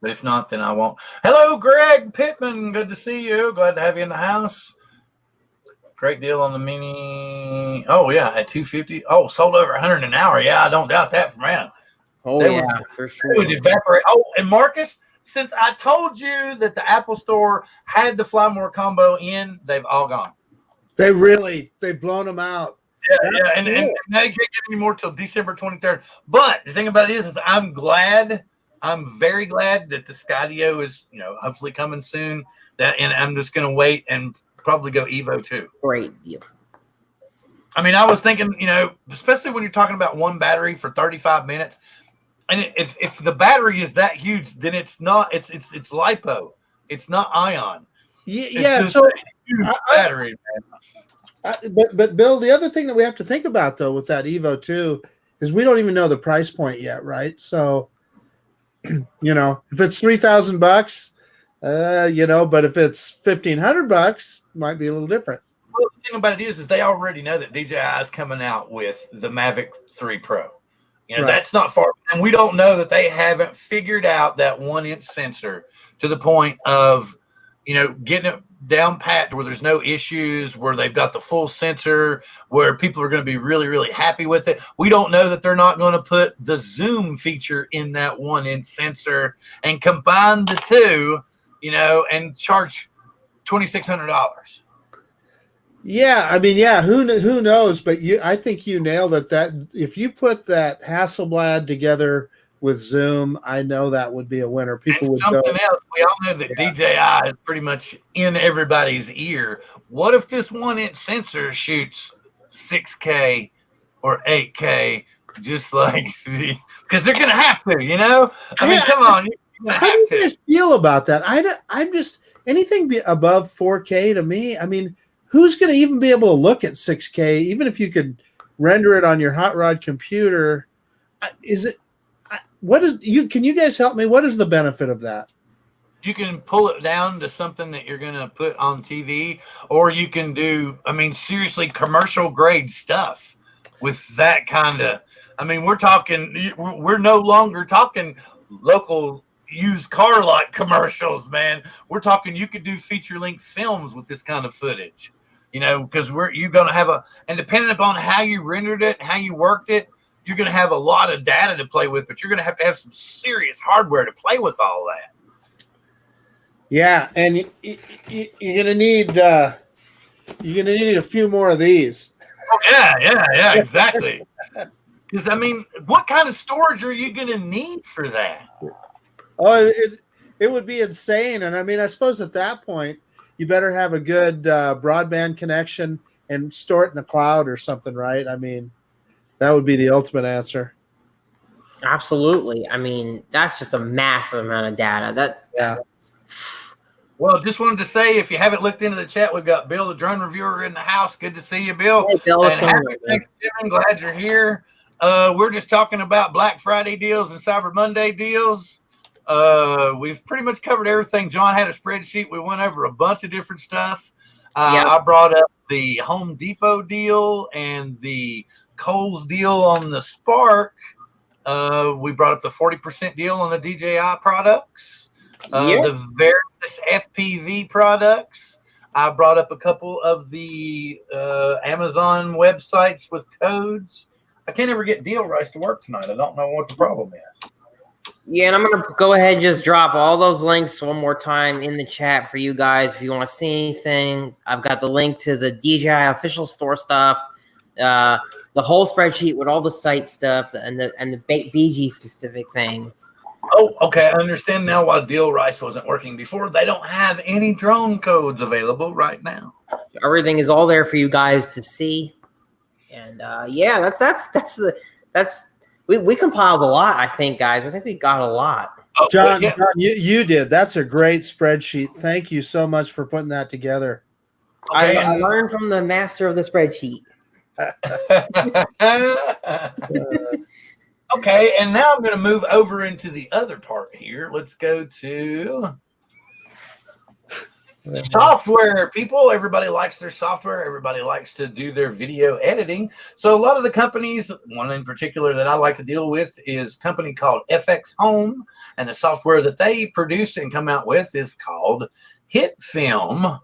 but if not, then I won't. Hello, Greg Pittman. Good to see you. Glad to have you in the house. Great deal on the mini. Oh yeah, at $250. Oh, sold over 100 an hour. Yeah, I don't doubt that, man. Oh they yeah, for sure. They would evaporate. Oh, and Marcus, since I told you that the Apple Store had the Fly More combo in, they've all gone. They've blown them out. Yeah, and they can't get any more till December 23rd. But the thing about it is I'm very glad that the Skydio is, hopefully coming soon. And I'm just gonna wait and probably go Evo 2. Great deal. I mean, I was thinking, especially when you're talking about one battery for 35 minutes, and if the battery is that huge, then it's not. It's lipo. It's not ion. Yeah. So battery. But Bill, the other thing that we have to think about though with that Evo 2 is we don't even know the price point yet, right? So, if it's $3,000. But if it's $1,500, might be a little different. Well, the thing about it is they already know that DJI is coming out with the Mavic 3 Pro. That's not far, and we don't know that they haven't figured out that 1-inch sensor to the point of, getting it down pat where there's no issues, where they've got the full sensor, where people are going to be really, really happy with it. We don't know that they're not going to put the zoom feature in that 1-inch sensor and combine the two. And charge $2,600. Yeah, I mean, who knows? But I think you nailed it. That if you put that Hasselblad together with Zoom, I know that would be a winner. People and would something go. else, we all know that DJI is pretty much in everybody's ear. What if this 1-inch sensor shoots 6K or 8K, just like because they're going to have to, you know? I mean, come on. You're How gonna do have you to. guys feel about that? I'm just anything above 4K to me. I mean, who's going to even be able to look at 6K, even if you could render it on your hot rod computer? Is it? What is you? Can you guys help me? What is the benefit of that? You can pull it down to something that you're going to put on TV, or you can do, I mean, seriously, commercial grade stuff with that kind of, I mean, we're no longer talking local used car lot commercials, man. We're talking, you could do feature length films with this kind of footage, you know, because you're going to have and depending upon how you rendered it, how you worked it, you're going to have a lot of data to play with, but you're going to have some serious hardware to play with all that. Yeah, and you're gonna need a few more of these. Oh, yeah, exactly. Because I mean, what kind of storage are you gonna need for that? Oh, it would be insane. And I mean, I suppose at that point, you better have a good broadband connection and store it in the cloud or something, right? I mean, that would be the ultimate answer. Absolutely. I mean, that's just a massive amount of data. Yeah. Well, just wanted to say, if you haven't looked into the chat, we've got Bill, the drone reviewer, in the house. Good to see you, Bill. Hey, Bill, and happy Thanksgiving. Glad you're here. We're just talking about Black Friday deals and Cyber Monday deals. We've pretty much covered everything. John had a spreadsheet. We went over a bunch of different stuff. I brought up the Home Depot deal and the Kohl's deal on the Spark. We brought up the 40% deal on the DJI products. The various FPV products. I brought up a couple of the Amazon websites with codes. I can't ever get Deal Rice to work tonight. I don't know what the problem is. Yeah, and I'm going to go ahead and just drop all those links one more time in the chat for you guys. If you want to see anything, I've got the link to the DJI official store stuff, the whole spreadsheet with all the site stuff and the BG specific things. Oh, okay. I understand now why Deal Rice wasn't working before. They don't have any drone codes available right now. Everything is all there for you guys to see. And yeah, we compiled a lot, I think, guys. I think we got a lot. Oh, John, you did. That's a great spreadsheet. Thank you so much for putting that together. Okay, I learned from the master of the spreadsheet. Okay, and now I'm going to move over into the other part here. Let's go to software. People, everybody likes their software. Everybody likes to do their video editing. So a lot of the companies, one in particular that I like to deal with is a company called FX Home, and the software that they produce and come out with is called HitFilm.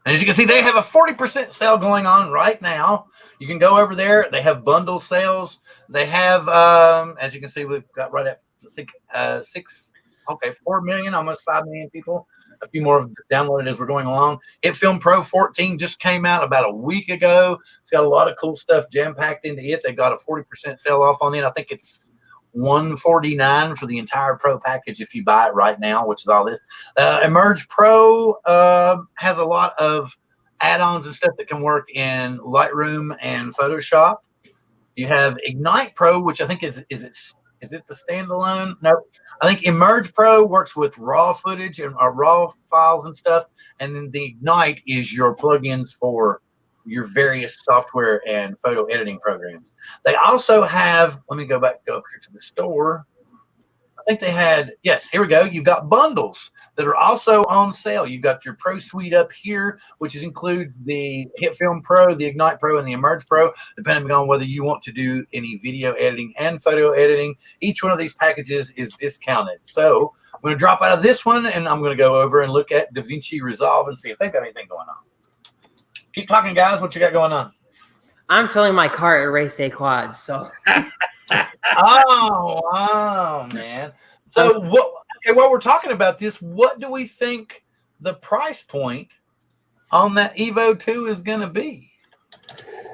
And as you can see, they have a 40% sale going on right now. You can go over there. They have bundle sales. They have, as you can see, we've got right at, I think, 4 million, almost 5 million people. A few more have downloaded as we're going along. HitFilm Pro 14 just came out about a week ago. It's got a lot of cool stuff jam-packed into it. They got a 40% sell off on it. I think it's $149 for the entire Pro package if you buy it right now, which is all this. Emerge Pro has a lot of add-ons and stuff that can work in Lightroom and Photoshop. You have Ignite Pro, which I think is it the standalone? No, I think Emerge Pro works with raw footage and raw files and stuff, and then the Ignite is your plugins for your various software and photo editing programs. They also have, let me go up to the store. I think they had, yes, here we go. You've got bundles that are also on sale. You've got your Pro Suite up here, which includes the HitFilm Pro, the Ignite Pro, and the Emerge Pro, depending on whether you want to do any video editing and photo editing. Each one of these packages is discounted. So I'm going to drop out of this one, and I'm going to go over and look at DaVinci Resolve and see if they've got anything going on. Keep talking, guys. What you got going on? I'm filling my cart at Race Day Quads, so. Oh, man. So while we're talking about this, what do we think the price point on that Evo 2 is going to be?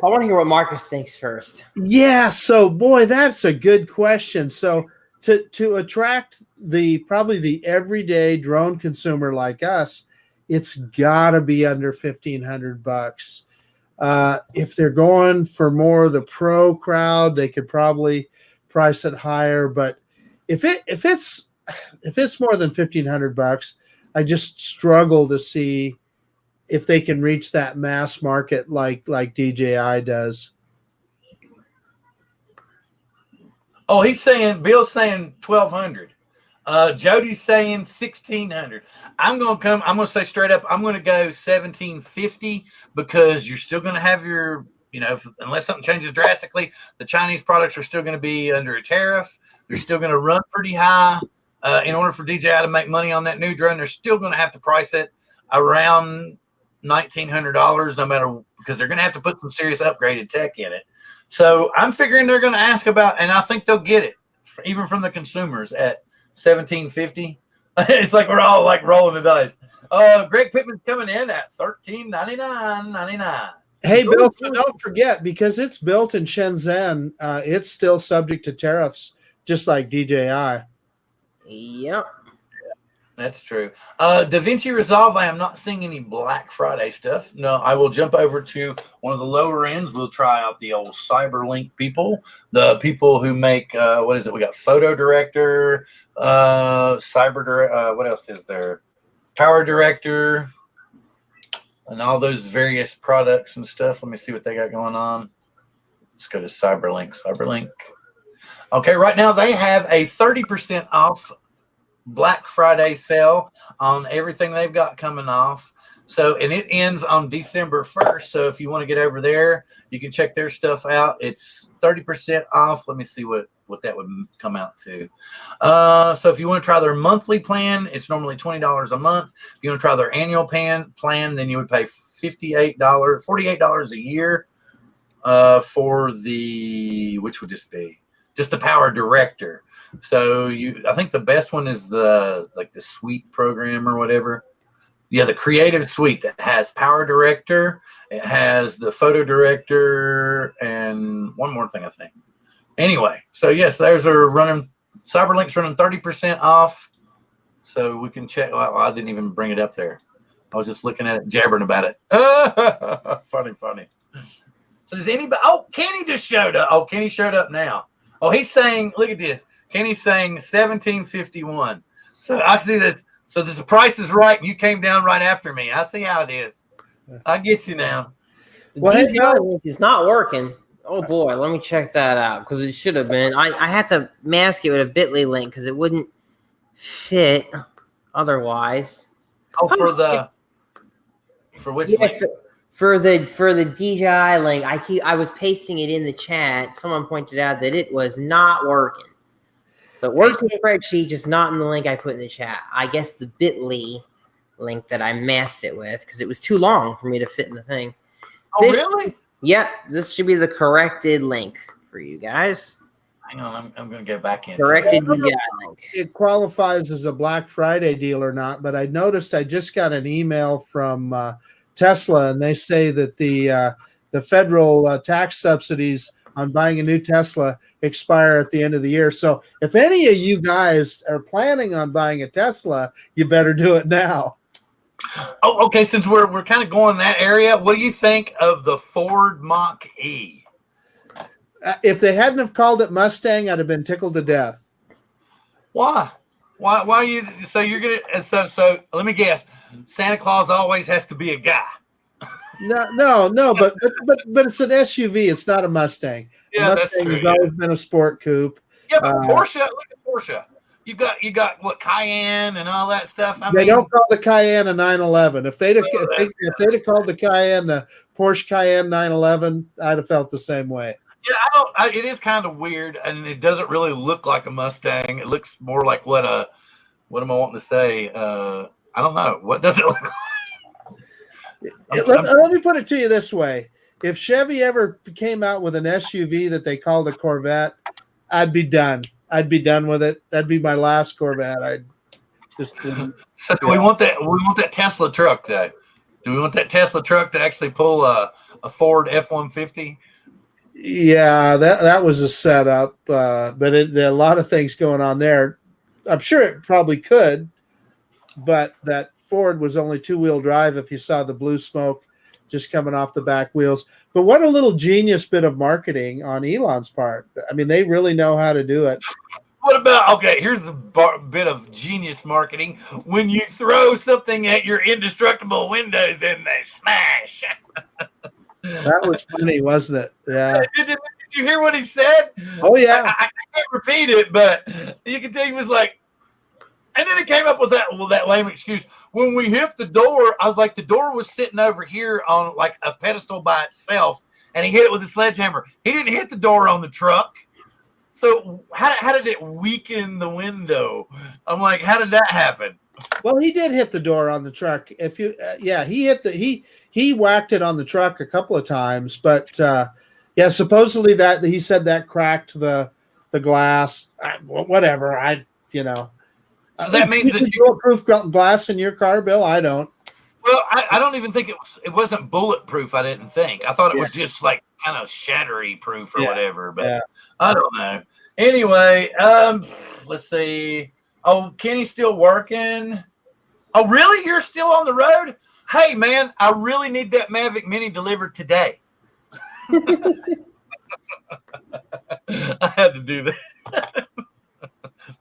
I want to hear what Marcus thinks first. Yeah, so boy, that's a good question. So to attract probably the everyday drone consumer like us, it's got to be under $1,500. If they're going for more of the pro crowd, they could probably price it higher. But if it's more than $1,500, I just struggle to see if they can reach that mass market like DJI does. Oh, Bill's saying 1,200. Jody's saying 1,600. I'm gonna say straight up, I'm gonna go 1,750 because you're still gonna have your, unless something changes drastically, the Chinese products are still gonna be under a tariff. They're still gonna run pretty high. In order for DJI to make money on that new drone, they're still gonna have to price it around $1,900, no matter, because they're gonna have to put some serious upgraded tech in it. So I'm figuring they're gonna ask about, and I think they'll get it, even from the consumers at 1,750. It's like we're all like rolling the dice. Greg Pittman's coming in at $1,399.99. Hey, Bill, so don't forget, because it's built in Shenzhen, it's still subject to tariffs, just like DJI. Yep. That's true. DaVinci Resolve, I am not seeing any Black Friday stuff. No, I will jump over to one of the lower ends. We'll try out the old CyberLink people, the people who make, what is it? We got Photo Director, what else is there? Power Director, and all those various products and stuff. Let me see what they got going on. Let's go to CyberLink. Okay, right now they have a 30% off Black Friday sale on everything they've got coming off. So, and it ends on December 1st. So if you want to get over there, you can check their stuff out. It's 30% off. Let me see what that would come out to. So if you want to try their monthly plan, it's normally $20 a month. If you want to try their annual plan, then you would pay $48 a year for which would this be? Just the Power Director. So I think the best one is the Suite program or whatever. Yeah, the Creative Suite that has Power Director. It has the Photo Director and one more thing, I think. Anyway, so yes, those are running. CyberLink's running 30% off. So we can check. Well, I didn't even bring it up there. I was just looking at it, jabbering about it. Funny. So does anybody? Oh, Kenny just showed up. Oh, Kenny showed up now. Oh, he's saying, look at this. Kenny's saying 1751. So I see this. So the price is right, and you came down right after me. I see how it is. I get you now. The DJI link is not working. Oh boy, let me check that out because it should have been. I had to mask it with a Bitly link because it wouldn't fit otherwise. Oh, for which link? For the DJI link, I was pasting it in the chat. Someone pointed out that it was not working. So it works in the spreadsheet, just not in the link I put in the chat. I guess the Bitly link that I masked it with because it was too long for me to fit in the thing. Oh, really? Yep, this should be the corrected link for you guys. Hang on, I'm going to go back in. Corrected DJI link. It qualifies as a Black Friday deal or not, but I noticed I just got an email from Tesla, and they say that the federal tax subsidies on buying a new Tesla expire at the end of the year. So if any of you guys are planning on buying a Tesla, you better do it now. Oh, okay. Since we're kind of going that area, what do you think of the Ford Mach-E? If they hadn't have called it Mustang, I'd have been tickled to death. Why? Why are you? So you're gonna? So let me guess. Santa Claus always has to be a guy. No, but it's an SUV. It's not a Mustang. Yeah, Mustang that's true. has always been a sport coupe. Yeah, but Porsche. Look at Porsche. You got what, Cayenne and all that stuff. They don't call the Cayenne a 911. If they'd have called the Cayenne the Porsche Cayenne 911, I'd have felt the same way. Yeah, it is kind of weird, and it doesn't really look like a Mustang. It looks more like what am I wanting to say? I don't know. What does it look like? Let me put it to you this way. If Chevy ever came out with an SUV that they called a Corvette, I'd be done. I'd be done with it. That'd be my last Corvette. I'd just. So do we want that? We want that Tesla truck, though. Do we want that Tesla truck to actually pull a Ford F-150? Yeah, that was a setup, but there are a lot of things going on there. I'm sure it probably could, but that Ford was only 2-wheel drive if you saw the blue smoke just coming off the back wheels. But what a little genius bit of marketing on Elon's part. I mean, they really know how to do it. What about, okay, here's a bit of genius marketing. When you throw something at your indestructible windows and they smash. That was funny, wasn't it? Yeah. Did you hear what he said? Oh, yeah. I can't repeat it, but you can tell he was like, and then he came up with that lame excuse. When we hit the door, I was like, the door was sitting over here on like a pedestal by itself, and he hit it with a sledgehammer. He didn't hit the door on the truck. So how did it weaken the window? I'm like, how did that happen? Well, he did hit the door on the truck. If you, he whacked it on the truck a couple of times, but supposedly that he said that cracked the glass. Whatever, So that means that you bulletproof glass in your car, Bill. I don't. Well, I don't even think it wasn't bulletproof. I didn't think. I thought it was just like kind of shattery proof or whatever. But I don't know. Anyway, let's see. Oh, Kenny's still working. Oh, really? You're still on the road? Hey, man, I really need that Mavic Mini delivered today. I had to do that.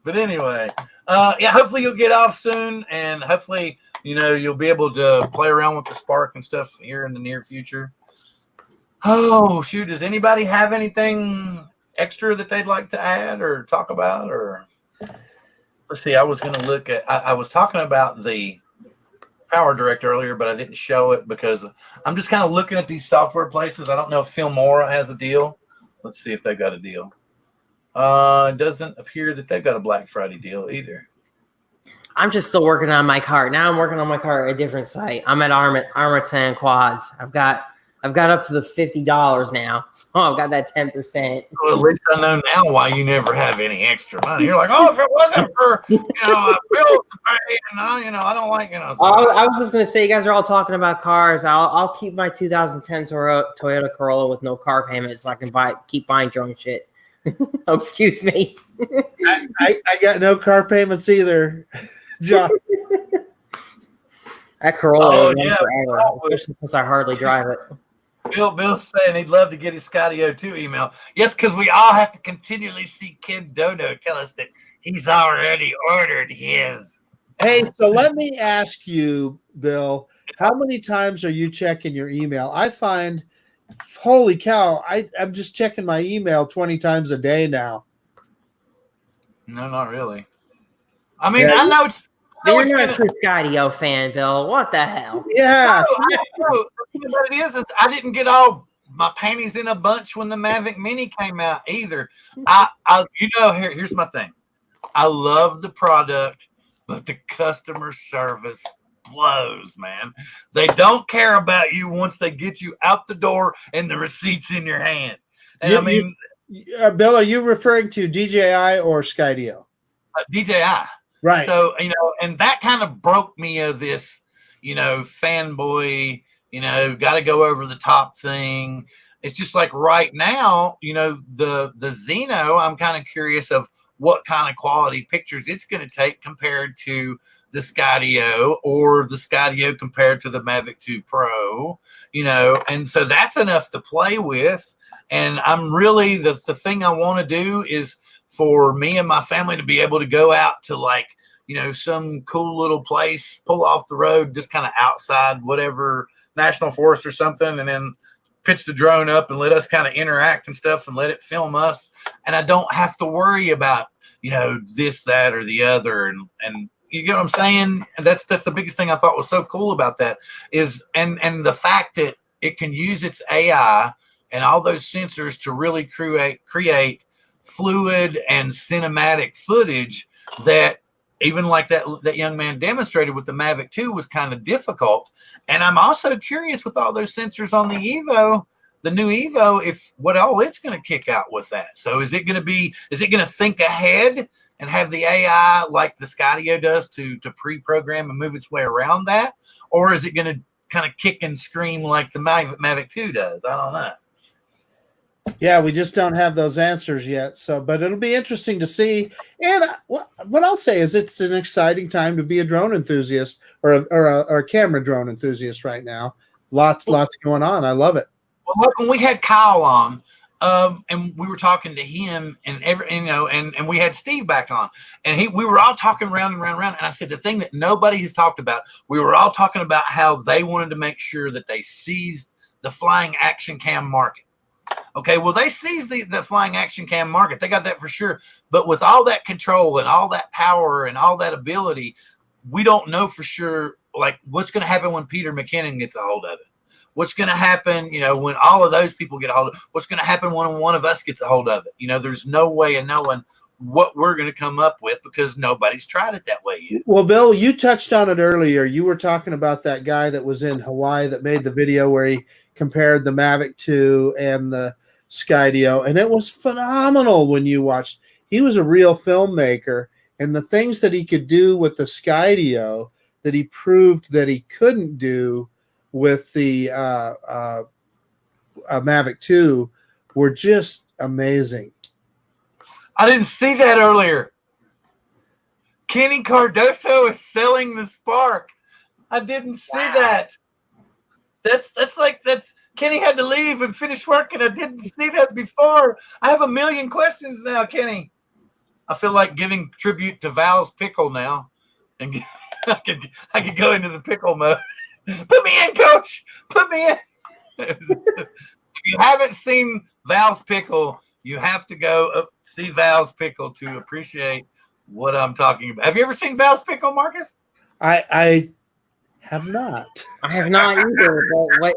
But anyway, hopefully you'll get off soon, and hopefully, you'll be able to play around with the Spark and stuff here in the near future. Oh, shoot. Does anybody have anything extra that they'd like to add or talk about? Or let's see, I was going to look at, I was talking about the Power Direct earlier, but I didn't show it because I'm just kind of looking at these software places. I don't know if Filmora has a deal. Let's see if they've got a deal. It doesn't appear that they've got a Black Friday deal either. I'm just still working on my car. Now I'm working on my car at a different site. I'm at Armor 10 Quads. I've got up to the $50 now, so I've got that 10%. Well, at least I know now why you never have any extra money. You're like, oh, if it wasn't for bills to pay, I don't like So I was just gonna say, you guys are all talking about cars. I'll keep my 2010 Toyota Corolla with no car payment, so I can keep buying drone shit. Oh, excuse me. I got no car payments either, John. That Corolla forever, especially since I hardly drive it. Bill's saying he'd love to get his Scotty 02 email. Yes, because we all have to continually see Ken Dodo tell us that he's already ordered his. Hey, so let me ask you, Bill, how many times are you checking your email? I find, holy cow, I'm just checking my email 20 times a day now. No, not really. I mean, I know it's... You're not a true Scotty fan, Bill. What the hell? Yeah. No. What it is I didn't get all my panties in a bunch when the Mavic Mini came out either. Here's my thing. I love the product, but the customer service blows, man. They don't care about you once they get you out the door and the receipt's in your hand. And Bill, are you referring to DJI or Skydio? DJI. Right. So, and that kind of broke me of this, fanboy, got to go over the top thing. It's just like right now, the Xeno, I'm kind of curious of what kind of quality pictures it's going to take compared to the Skydio or the Skydio compared to the Mavic 2 Pro, and so that's enough to play with. And I'm really, the thing I want to do is for me and my family to be able to go out to some cool little place, pull off the road, just kind of outside whatever national forest or something, and then pitch the drone up and let us kind of interact and stuff and let it film us. And I don't have to worry about, this, that, or the other. And you get what I'm saying? And that's the biggest thing I thought was so cool about that is, and the fact that it can use its AI and all those sensors to really create fluid and cinematic footage that even like that young man demonstrated with the Mavic 2 was kind of difficult. And I'm also curious with all those sensors on the Evo, the new Evo, if what all it's going to kick out with that. So is it going to think ahead and have the AI like the Skydio does to pre-program and move its way around that? Or is it going to kind of kick and scream like the Mavic 2 does? I don't know. Yeah, we just don't have those answers yet. So, but it'll be interesting to see. And what I'll say is, it's an exciting time to be a drone enthusiast or a camera drone enthusiast right now. Lots going on. I love it. Well, look, when we had Kyle on, and we were talking to him, and and we had Steve back on, and we were all talking round and round and round. And I said, the thing that nobody has talked about, we were all talking about how they wanted to make sure that they seized the flying action cam market. Okay, well, they seized the flying action cam market. They got that for sure. But with all that control and all that power and all that ability, we don't know for sure, like, what's going to happen when Peter McKinnon gets a hold of it. What's going to happen, when all of those people get a hold of it? What's going to happen when one of us gets a hold of it? There's no way of knowing what we're going to come up with because nobody's tried it that way yet. Well, Bill, you touched on it earlier. You were talking about that guy that was in Hawaii that made the video where he compared the Mavic 2 and the Skydio, and it was phenomenal when you watched. He was a real filmmaker, and the things that he could do with the Skydio that he proved that he couldn't do with the Mavic 2 were just amazing. I didn't see that earlier. Kenny Cardoso is selling the Spark. I didn't see that. That's Kenny had to leave and finish work, and I didn't see that before. I have a million questions now, Kenny. I feel like giving tribute to Val's Pickle now, and I could go into the pickle mode. Put me in, Coach. Put me in. If you haven't seen Val's Pickle, you have to go see Val's Pickle to appreciate what I'm talking about. Have you ever seen Val's Pickle, Marcus? I have not. I have not either. But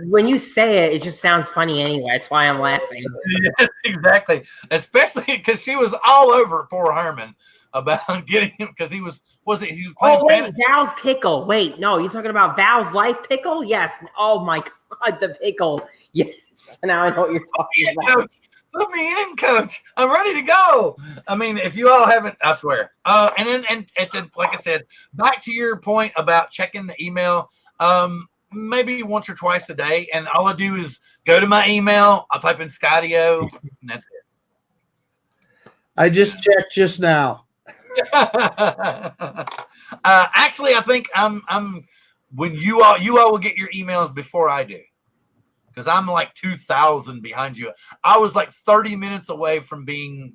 when you say it just sounds funny anyway. That's why I'm laughing. Yes, exactly. Especially because she was all over poor Herman about getting him because he was playing. Oh wait, Val's Pickle. Wait, no, you're talking about Val's Life Pickle? Yes. Oh my God, the pickle. Yes. Now I know what you're talking about. Coach, put me in, Coach. I'm ready to go. I mean, if you all haven't, I swear. And like I said, back to your point about checking the email. Maybe once or twice a day, and all I do is go to my email. I'll type in Skydio, and that's it. I just checked just now. Actually, I think I'm when you all will get your emails before I do, because I'm like 2,000 behind you. I was like 30 minutes away from being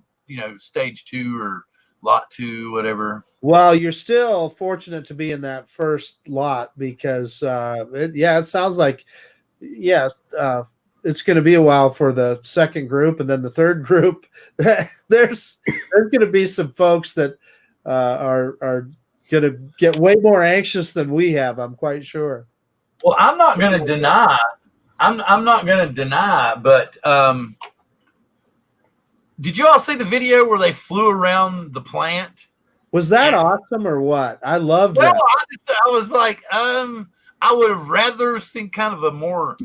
stage 2 or lot 2, whatever. Well, you're still fortunate to be in that first lot because it sounds like it's going to be a while for the second group, and then the third group. There's going to be some folks that are going to get way more anxious than we have. I'm quite sure. Well, I'm not going to deny. I'm not going to deny, but did you all see the video where they flew around the plant? Was that awesome or what? I loved that. I was like, I would have rather seen kind of a more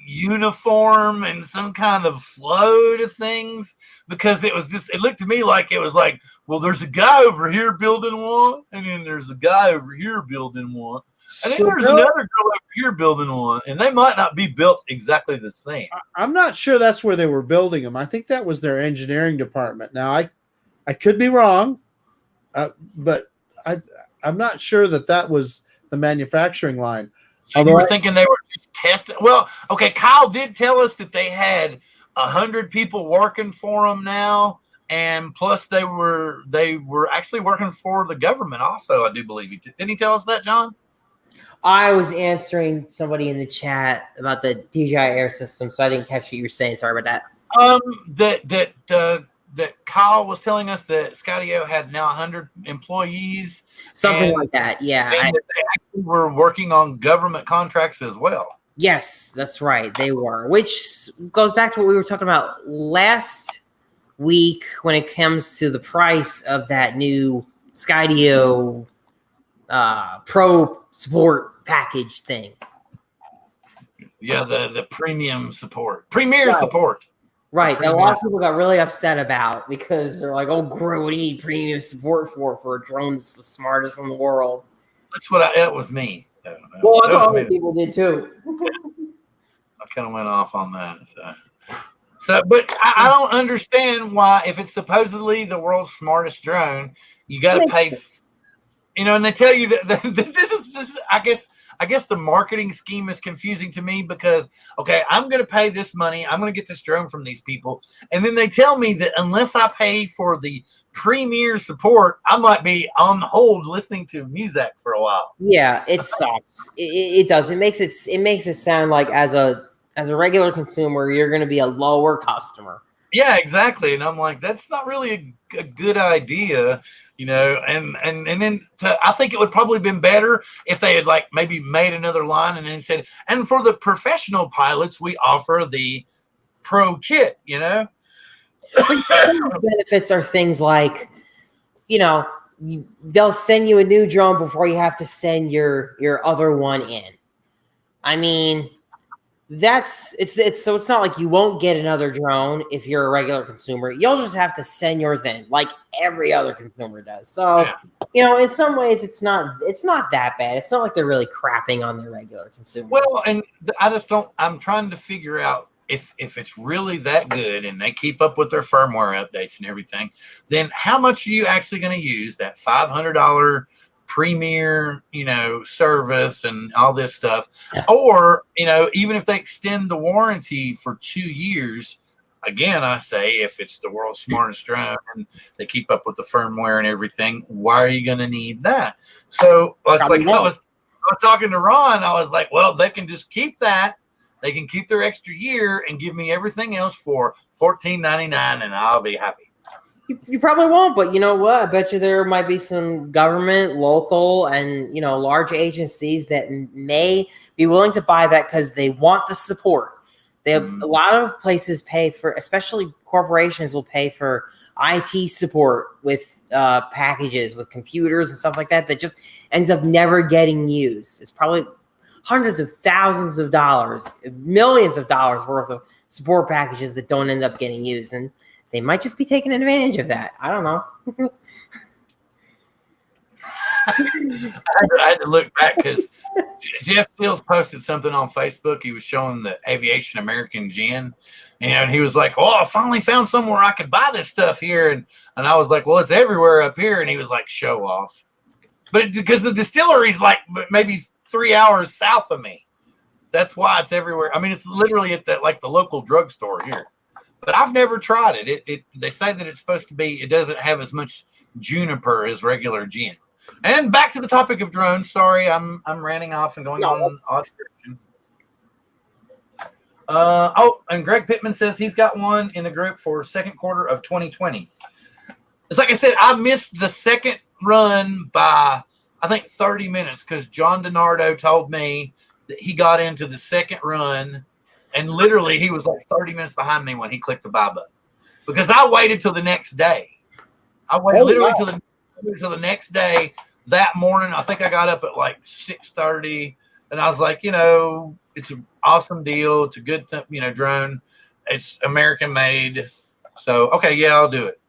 uniform and some kind of flow to things, because it looked to me like it was like, well, there's a guy over here building one, and then there's a guy over here building one, and then there's another girl over here building one, and they might not be built exactly the same. I'm not sure that's where they were building them. I think that was their engineering department. Now, I could be wrong, but I'm not sure that was the manufacturing line. So you were thinking they were just testing? Well, okay, Kyle did tell us that they had 100 people working for them now, and plus they were actually working for the government also, I do believe. Didn't he tell us that, John? I was answering somebody in the chat about the DJI Air system, so I didn't catch what you were saying. Sorry about that. That Kyle was telling us that Skydio had now 100 employees. Something like that, yeah. And that they actually were working on government contracts as well. Yes, that's right. They were, which goes back to what we were talking about last week when it comes to the price of that new Skydio Pro support package thing. Yeah, the premium support. Premier support. Right, that a lot of people got really upset about, because they're like, "Oh, great! What do you need premium support for a drone that's the smartest in the world?" That was me. Well, I thought other people did too. I kind of went off on that. So. So, but I don't understand why, if it's supposedly the world's smartest drone, you got to pay. And they tell you that this is. I guess the marketing scheme is confusing to me because, okay, I'm going to pay this money. I'm going to get this drone from these people. And then they tell me that unless I pay for the premier support, I might be on hold listening to music for a while. Yeah, it sucks. It does. It makes it sound like as a regular consumer, you're going to be a lower customer. Yeah, exactly. And I'm like, that's not really a good idea. And then I think it would probably been better if they had like maybe made another line and then said, and for the professional pilots, we offer the pro kit, Benefits are things like, they'll send you a new drone before you have to send your other one in. I mean, it's not like you won't get another drone if you're a regular consumer. You'll just have to send yours in like every other consumer does. So, in some ways it's not that bad. It's not like they're really crapping on their regular consumers. Well, and I'm trying to figure out if it's really that good and they keep up with their firmware updates and everything, then how much are you actually going to use that $500 premier, service and all this stuff? Or, even if they extend the warranty for 2 years, again, I say, if it's the world's smartest drone and they keep up with the firmware and everything, why are you going to need that? So I was talking to Ron. I was like, well, they can just keep that. They can keep their extra year and give me everything else for $14.99 and I'll be happy. You probably won't, but you know what? I bet you there might be some government, local, and large agencies that may be willing to buy that because they want the support. They have a lot of places pay for, especially corporations will pay for IT support with packages, with computers and stuff like that just ends up never getting used. It's probably hundreds of thousands of dollars, millions of dollars worth of support packages that don't end up getting used, and they might just be taking advantage of that. I don't know. I had to look back because Jeff Seals posted something on Facebook. He was showing the Aviation American Gen, and he was like, "Oh, I finally found somewhere I could buy this stuff here." And I was like, "Well, it's everywhere up here." And he was like, "Show off," but because the distillery's like maybe 3 hours south of me, that's why it's everywhere. I mean, it's literally at the local drugstore here. But I've never tried it. They say that it's supposed to be, it doesn't have as much juniper as regular gin. And back to the topic of drones. Sorry, I'm ranting off and going on odd direction. And Greg Pittman says he's got one in the group for second quarter of 2020. It's like I said, I missed the second run by, I think, 30 minutes because John DiNardo told me that he got into the second run. And literally, he was like 30 minutes behind me when he clicked the buy button because I waited till the next day. I waited till the next day. That morning, I think I got up at like 6:30, and I was like, it's an awesome deal. It's a good, drone. It's American made. So, okay, yeah, I'll do it.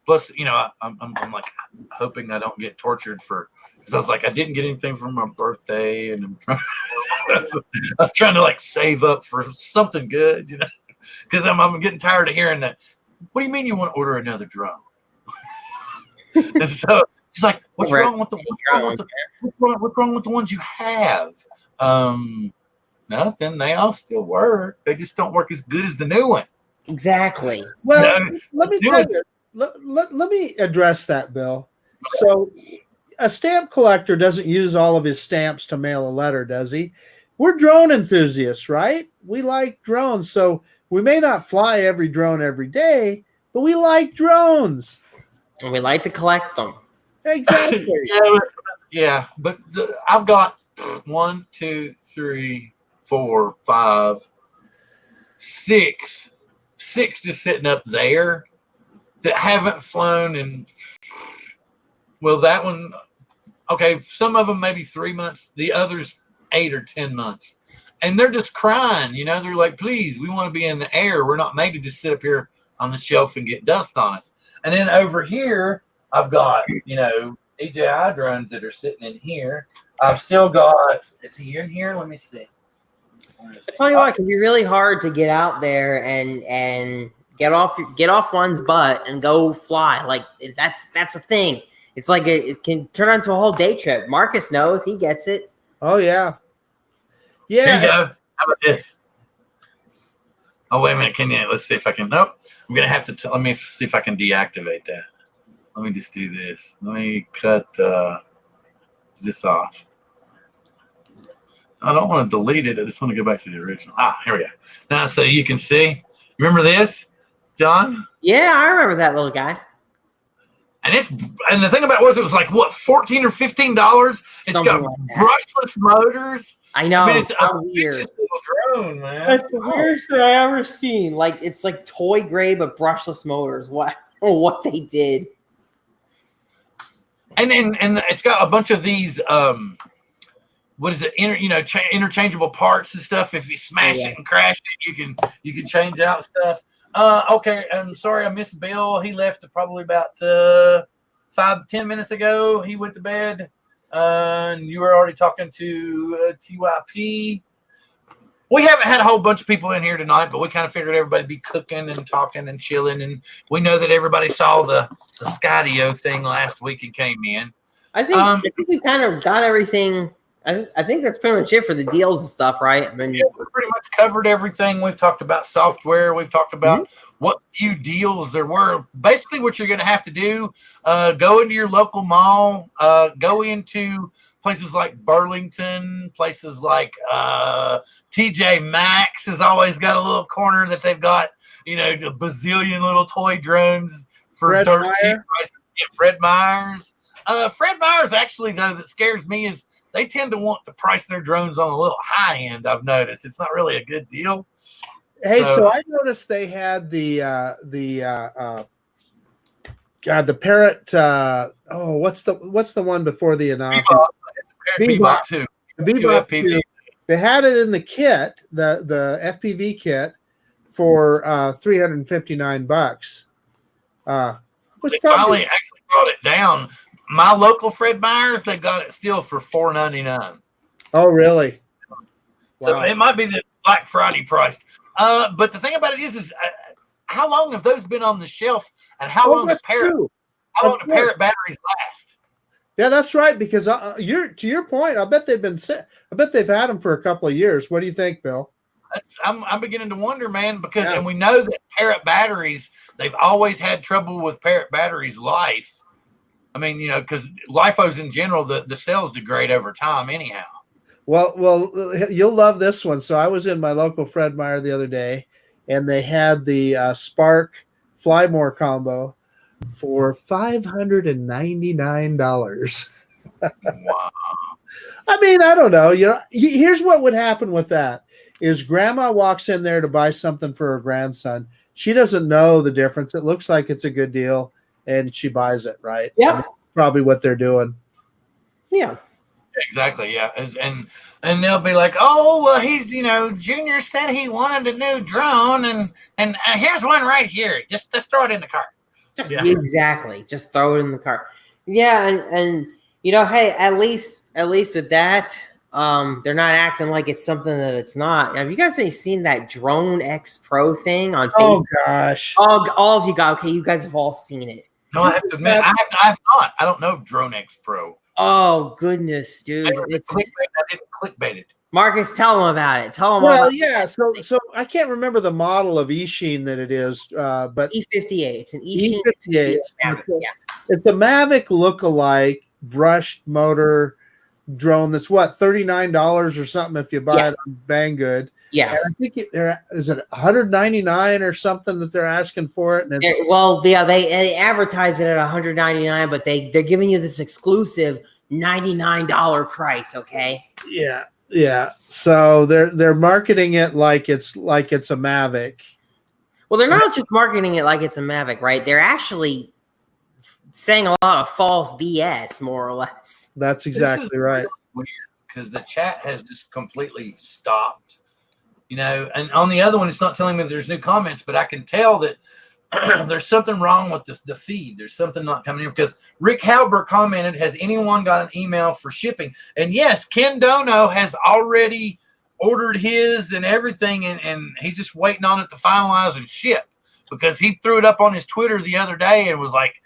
Plus, I'm like hoping I don't get tortured because I was like, I didn't get anything for my birthday, and I was trying to like save up for something good, because I'm getting tired of hearing that. What do you mean you want to order another drone? And so she's like, what's wrong with the ones you have? Nothing. They all still work. They just don't work as good as the new one. Exactly. Well, let me tell you. Let me address that, Bill. So a stamp collector doesn't use all of his stamps to mail a letter, does he? We're drone enthusiasts, right? We like drones. So we may not fly every drone every day, but we like drones. And we like to collect them. Exactly. Yeah, but I've got 1, 2, 3, 4, 5, 6 just sitting up there that haven't flown. And well, that one, okay, some of them maybe 3 months, the others 8 or 10 months, and they're just crying. They're like, please, we want to be in the air. We're not made to just sit up here on the shelf and get dust on us. And then over here, I've got, DJI drones that are sitting in here. I've still got, is he in here? Let me see. I tell you what, it can be really hard to get out there and get off one's butt and go fly. Like that's a thing. It's like it can turn into a whole day trip. Marcus knows, he gets it. Oh yeah, Here yeah. you go. How about this? Oh wait a minute, can you? Let's see if I can. Nope. I'm gonna have to. Let me see if I can deactivate that. Let me just do this. Let me cut this off. I don't want to delete it. I just want to go back to the original. Here we go. Now, so you can see. Remember this, John? Yeah, I remember that little guy. And the thing about it was like what, $14 or $15? It's Something got like that. brushless motors. I know. I mean, it's so a weird. vicious little drone, man. That's the weirdest thing I ever seen. Like it's like toy gray but brushless motors. What they did. And it's got a bunch of these what is it? Interchangeable parts and stuff. If you smash it and crash it, you can change out stuff. Okay, I'm sorry I missed Bill. He left probably about 5-10 minutes ago. He went to bed. And you were already talking to TYP. We haven't had a whole bunch of people in here tonight, but we kind of figured everybody'd be cooking and talking and chilling. And we know that everybody saw the Skydio thing last week and came in. I think we kind of got everything. I think that's pretty much it for the deals and stuff, right? I mean, yeah, we pretty much covered everything. We've talked about software. We've talked about what few deals there were. Basically, what you're going to have to do, go into your local mall, go into places like Burlington, places like TJ Maxx has always got a little corner that they've got, the bazillion little toy drones for Fred dirt Meyer. cheap prices. Yeah, Fred Meyer's. Fred Meyer's actually, though, that scares me is they tend to want to price their drones on a little high end. I've noticed it's not really a good deal. Hey, so I noticed they had the Parrot. What's the one before the Inoculum? Bebop 2. The Bebop 2. They had it in the kit, the FPV kit, for $359. Which they finally actually brought it down. My local Fred Meyer's, they got it still for $4.99. Oh, really? So Wow. it might be the Black Friday price. But the thing about it is how long have those been on the shelf, and how long do Parrot batteries last? Yeah, that's right. Because to your point, I bet they've had them for a couple of years. What do you think, Bill? I'm beginning to wonder, man, because and we know that Parrot batteries, they've always had trouble with Parrot batteries life. I mean, because LiFos in general, the cells degrade over time anyhow. Well, you'll love this one. So I was in my local Fred Meyer the other day, and they had the Spark Flymore combo for $599. Wow. I mean, I don't know. Here's what would happen with that is grandma walks in there to buy something for her grandson. She doesn't know the difference. It looks like it's a good deal, and she buys it, right? Yeah. Probably what they're doing. Yeah. Exactly, yeah. And they'll be like, oh, well, he's, Junior said he wanted a new drone, and here's one right here. Just throw it in the cart. Exactly. Just throw it in the cart. Yeah, and hey, at least with that, they're not acting like it's something that it's not. Have you guys seen that Drone X Pro thing on Facebook? Oh gosh. All of you guys, okay, you guys have all seen it. No, I have to admit, I have not. I don't know Drone X Pro. Oh goodness, dude! I didn't clickbait it. Marcus, tell them about it. Tell them. Well, yeah. So I can't remember the model of eSheen that it is, but E58. It's an eSheen E58. It's a Mavic lookalike brushed motor drone. That's what, $39 or something if you buy it on Banggood. Yeah, and I think is it $199 or something that they're asking for it. And they advertise it at $199, but they're giving you this exclusive $99 price. Okay. Yeah. So they're marketing it like it's a Mavic. Well, they're not just marketing it like it's a Mavic, right? They're actually saying a lot of false BS, more or less. That's exactly right. Weird, because the chat has just completely stopped. And on the other one, it's not telling me there's new comments, but I can tell that there's something wrong with the feed. There's something not coming in because Rick Halber commented, has anyone got an email for shipping? And yes, Ken Dono has already ordered his and everything, and he's just waiting on it to finalize and ship, because he threw it up on his Twitter the other day and was like,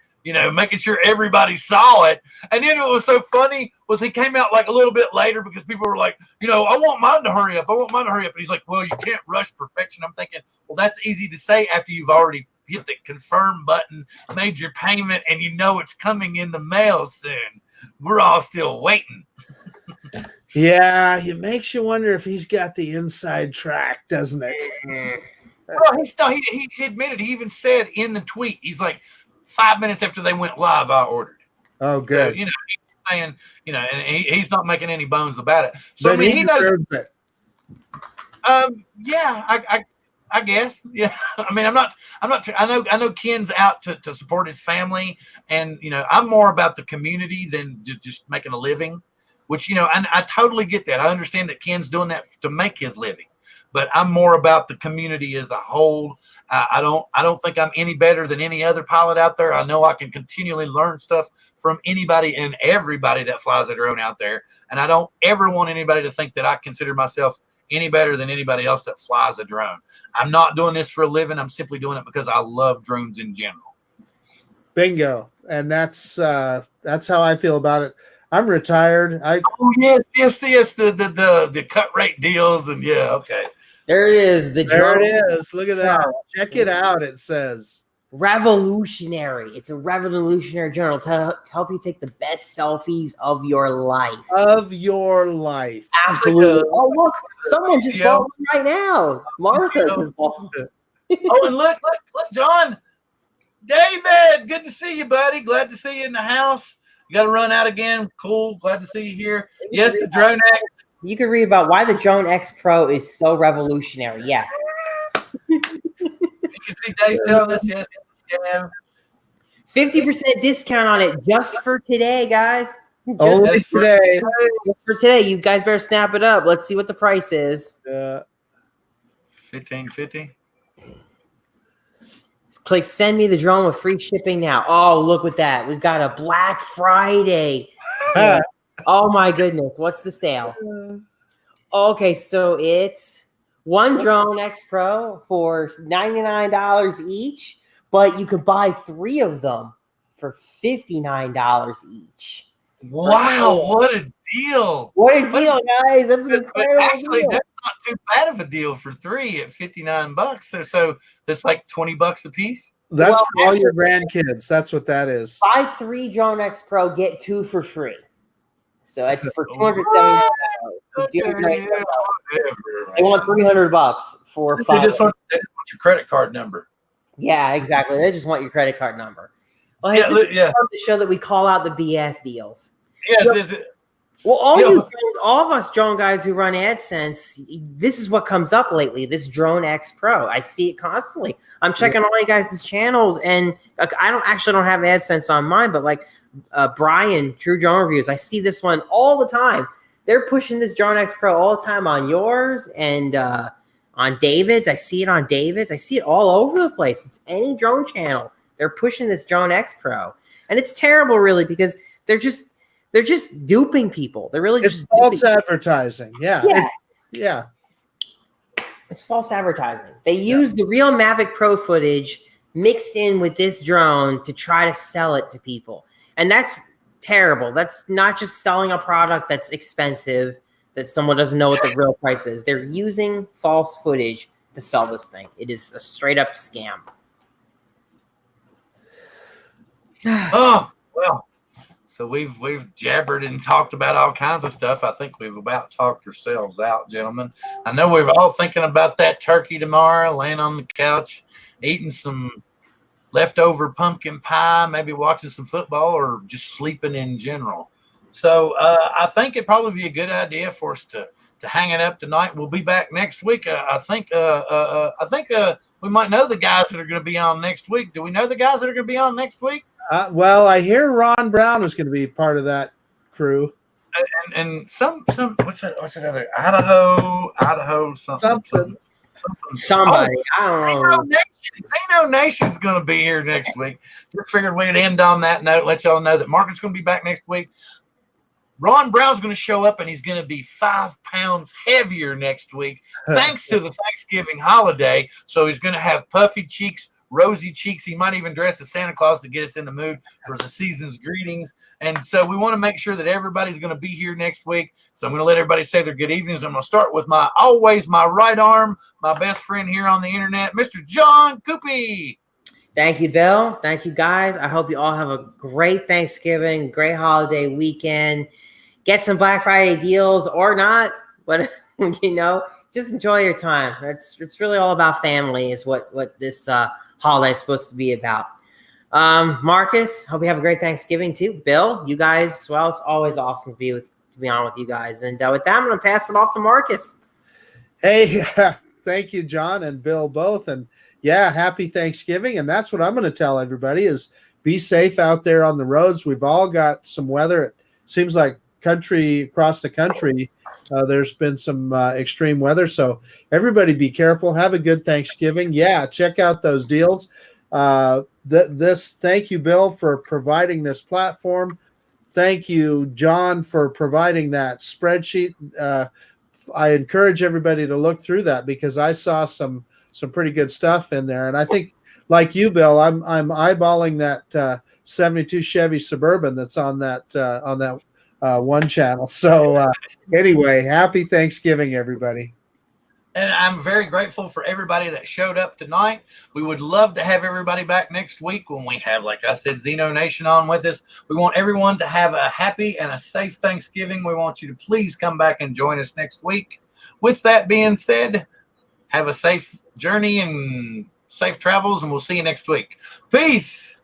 making sure everybody saw it. And then what was so funny was he came out like a little bit later because people were like, I want mine to hurry up. And he's like, well, you can't rush perfection. I'm thinking, well, that's easy to say after you've already hit the confirm button, made your payment, and it's coming in the mail soon. We're all still waiting. Yeah, it makes you wonder if he's got the inside track, doesn't it? Well, he admitted, he even said in the tweet, he's like, 5 minutes after they went live, I ordered. Oh, good. So, he's saying, and he's not making any bones about it. So, but he knows it. Yeah, I guess. Yeah. I know Ken's out to support his family, and, I'm more about the community than just making a living, which, and I totally get that. I understand that Ken's doing that to make his living, but I'm more about the community as a whole. I don't think I'm any better than any other pilot out there. I know I can continually learn stuff from anybody and everybody that flies a drone out there. And I don't ever want anybody to think that I consider myself any better than anybody else that flies a drone. I'm not doing this for a living. I'm simply doing it because I love drones in general. Bingo. And that's how I feel about it. I'm retired. Yes. The cut rate deals, and yeah, okay. There it is. There it is. Look at that. Check it out. It says revolutionary. It's a revolutionary journal to help you take the best selfies of your life. Absolutely. Oh, look. Someone just bought one right now. Martha. Oh, and look, John. David, good to see you, buddy. Glad to see you in the house. You got to run out again. Cool. Glad to see you here. Yes, the Drone X. You can read about why the Drone X Pro is so revolutionary. Yeah. You can see Dave's telling us, yes, it's 50% discount on it just for today, guys. Only today. Just for today. You guys better snap it up. Let's see what the price is. $15.50. Click send me the drone with free shipping now. Oh, look at that. We've got a Black Friday. Oh my goodness. What's the sale? Okay, so it's one Drone X Pro for $99 each, but you could buy 3 of them for $59 each. Wow, what a deal. What a deal, guys. That's an incredible actually, deal. That's not too bad of a deal for 3 at $59. So that's like $20 a piece. That's for all your grandkids. That's what that is. Buy 3 Drone X Pro, get 2 for free. So for $270, they want $300 for 5. They just want your credit card number. Yeah, exactly. They just want your credit card number. Well, hey, yeah. To show that we call out the BS deals. Yes, well, all of us drone guys who run AdSense, this is what comes up lately. This Drone X Pro, I see it constantly. I'm checking all you guys' channels, and I don't have AdSense on mine, but like Brian, True Drone Reviews, I see this one all the time. They're pushing this Drone X Pro all the time on yours and on David's. I see it on David's. I see it all over the place. It's any drone channel. They're pushing this Drone X Pro, and it's terrible, really, because they're just duping people. They're really just false advertising. Yeah. It's false advertising. They use the real Mavic Pro footage mixed in with this drone to try to sell it to people, and that's terrible. That's not just selling a product that's expensive that someone doesn't know what the real price is. They're using false footage to sell this thing. It is a straight up scam. Oh, well, so we've jabbered and talked about all kinds of stuff. I think we've about talked ourselves out, gentlemen. I know we're all thinking about that turkey tomorrow, laying on the couch, eating some leftover pumpkin pie, maybe watching some football, or just sleeping in general. So I think it'd probably be a good idea for us to hang it up tonight. We'll be back next week. I think we might know the guys that are going to be on next week. Do we know the guys that are going to be on next week? Well, I hear Ron Brown is going to be part of that crew. And some what's that other Idaho something. Somebody. I don't know. Zeno Nation's going to be here next week. Just figured we'd end on that note, let y'all know that Marcus going to be back next week. Ron Brown's going to show up, and he's going to be 5 pounds heavier next week, thanks to the Thanksgiving holiday. So he's going to have puffy cheeks, rosy cheeks. He might even dress as Santa Claus to get us in the mood for the season's greetings. And so we want to make sure that everybody's going to be here next week. So I'm going to let everybody say their good evenings. I'm going to start with my right arm, my best friend here on the internet, Mr. John Cuppi. Thank you, Bill. Thank you, guys. I hope you all have a great Thanksgiving, great holiday weekend. Get some Black Friday deals or not, but just enjoy your time. It's really all about family is what this holiday is supposed to be about. Marcus, hope you have a great Thanksgiving too. Bill, you guys, well, it's always awesome to be on with you guys. And with that, I'm going to pass it off to Marcus. Hey, thank you, John and Bill both. And yeah, happy Thanksgiving. And that's what I'm going to tell everybody is be safe out there on the roads. We've all got some weather. It seems like across the country, there's been some extreme weather. So everybody be careful. Have a good Thanksgiving. Yeah, check out those deals. Thank you, Bill, for providing this platform. Thank you, John, for providing that spreadsheet. I encourage everybody to look through that because I saw some pretty good stuff in there. And I think, like you, Bill, I'm eyeballing that 72 Chevy Suburban that's on that one channel. So anyway, happy Thanksgiving, everybody. And I'm very grateful for everybody that showed up tonight. We would love to have everybody back next week when we have, like I said, Xeno Nation on with us. We want everyone to have a happy and a safe Thanksgiving. We want you to please come back and join us next week. With that being said, have a safe journey and safe travels, and we'll see you next week. Peace.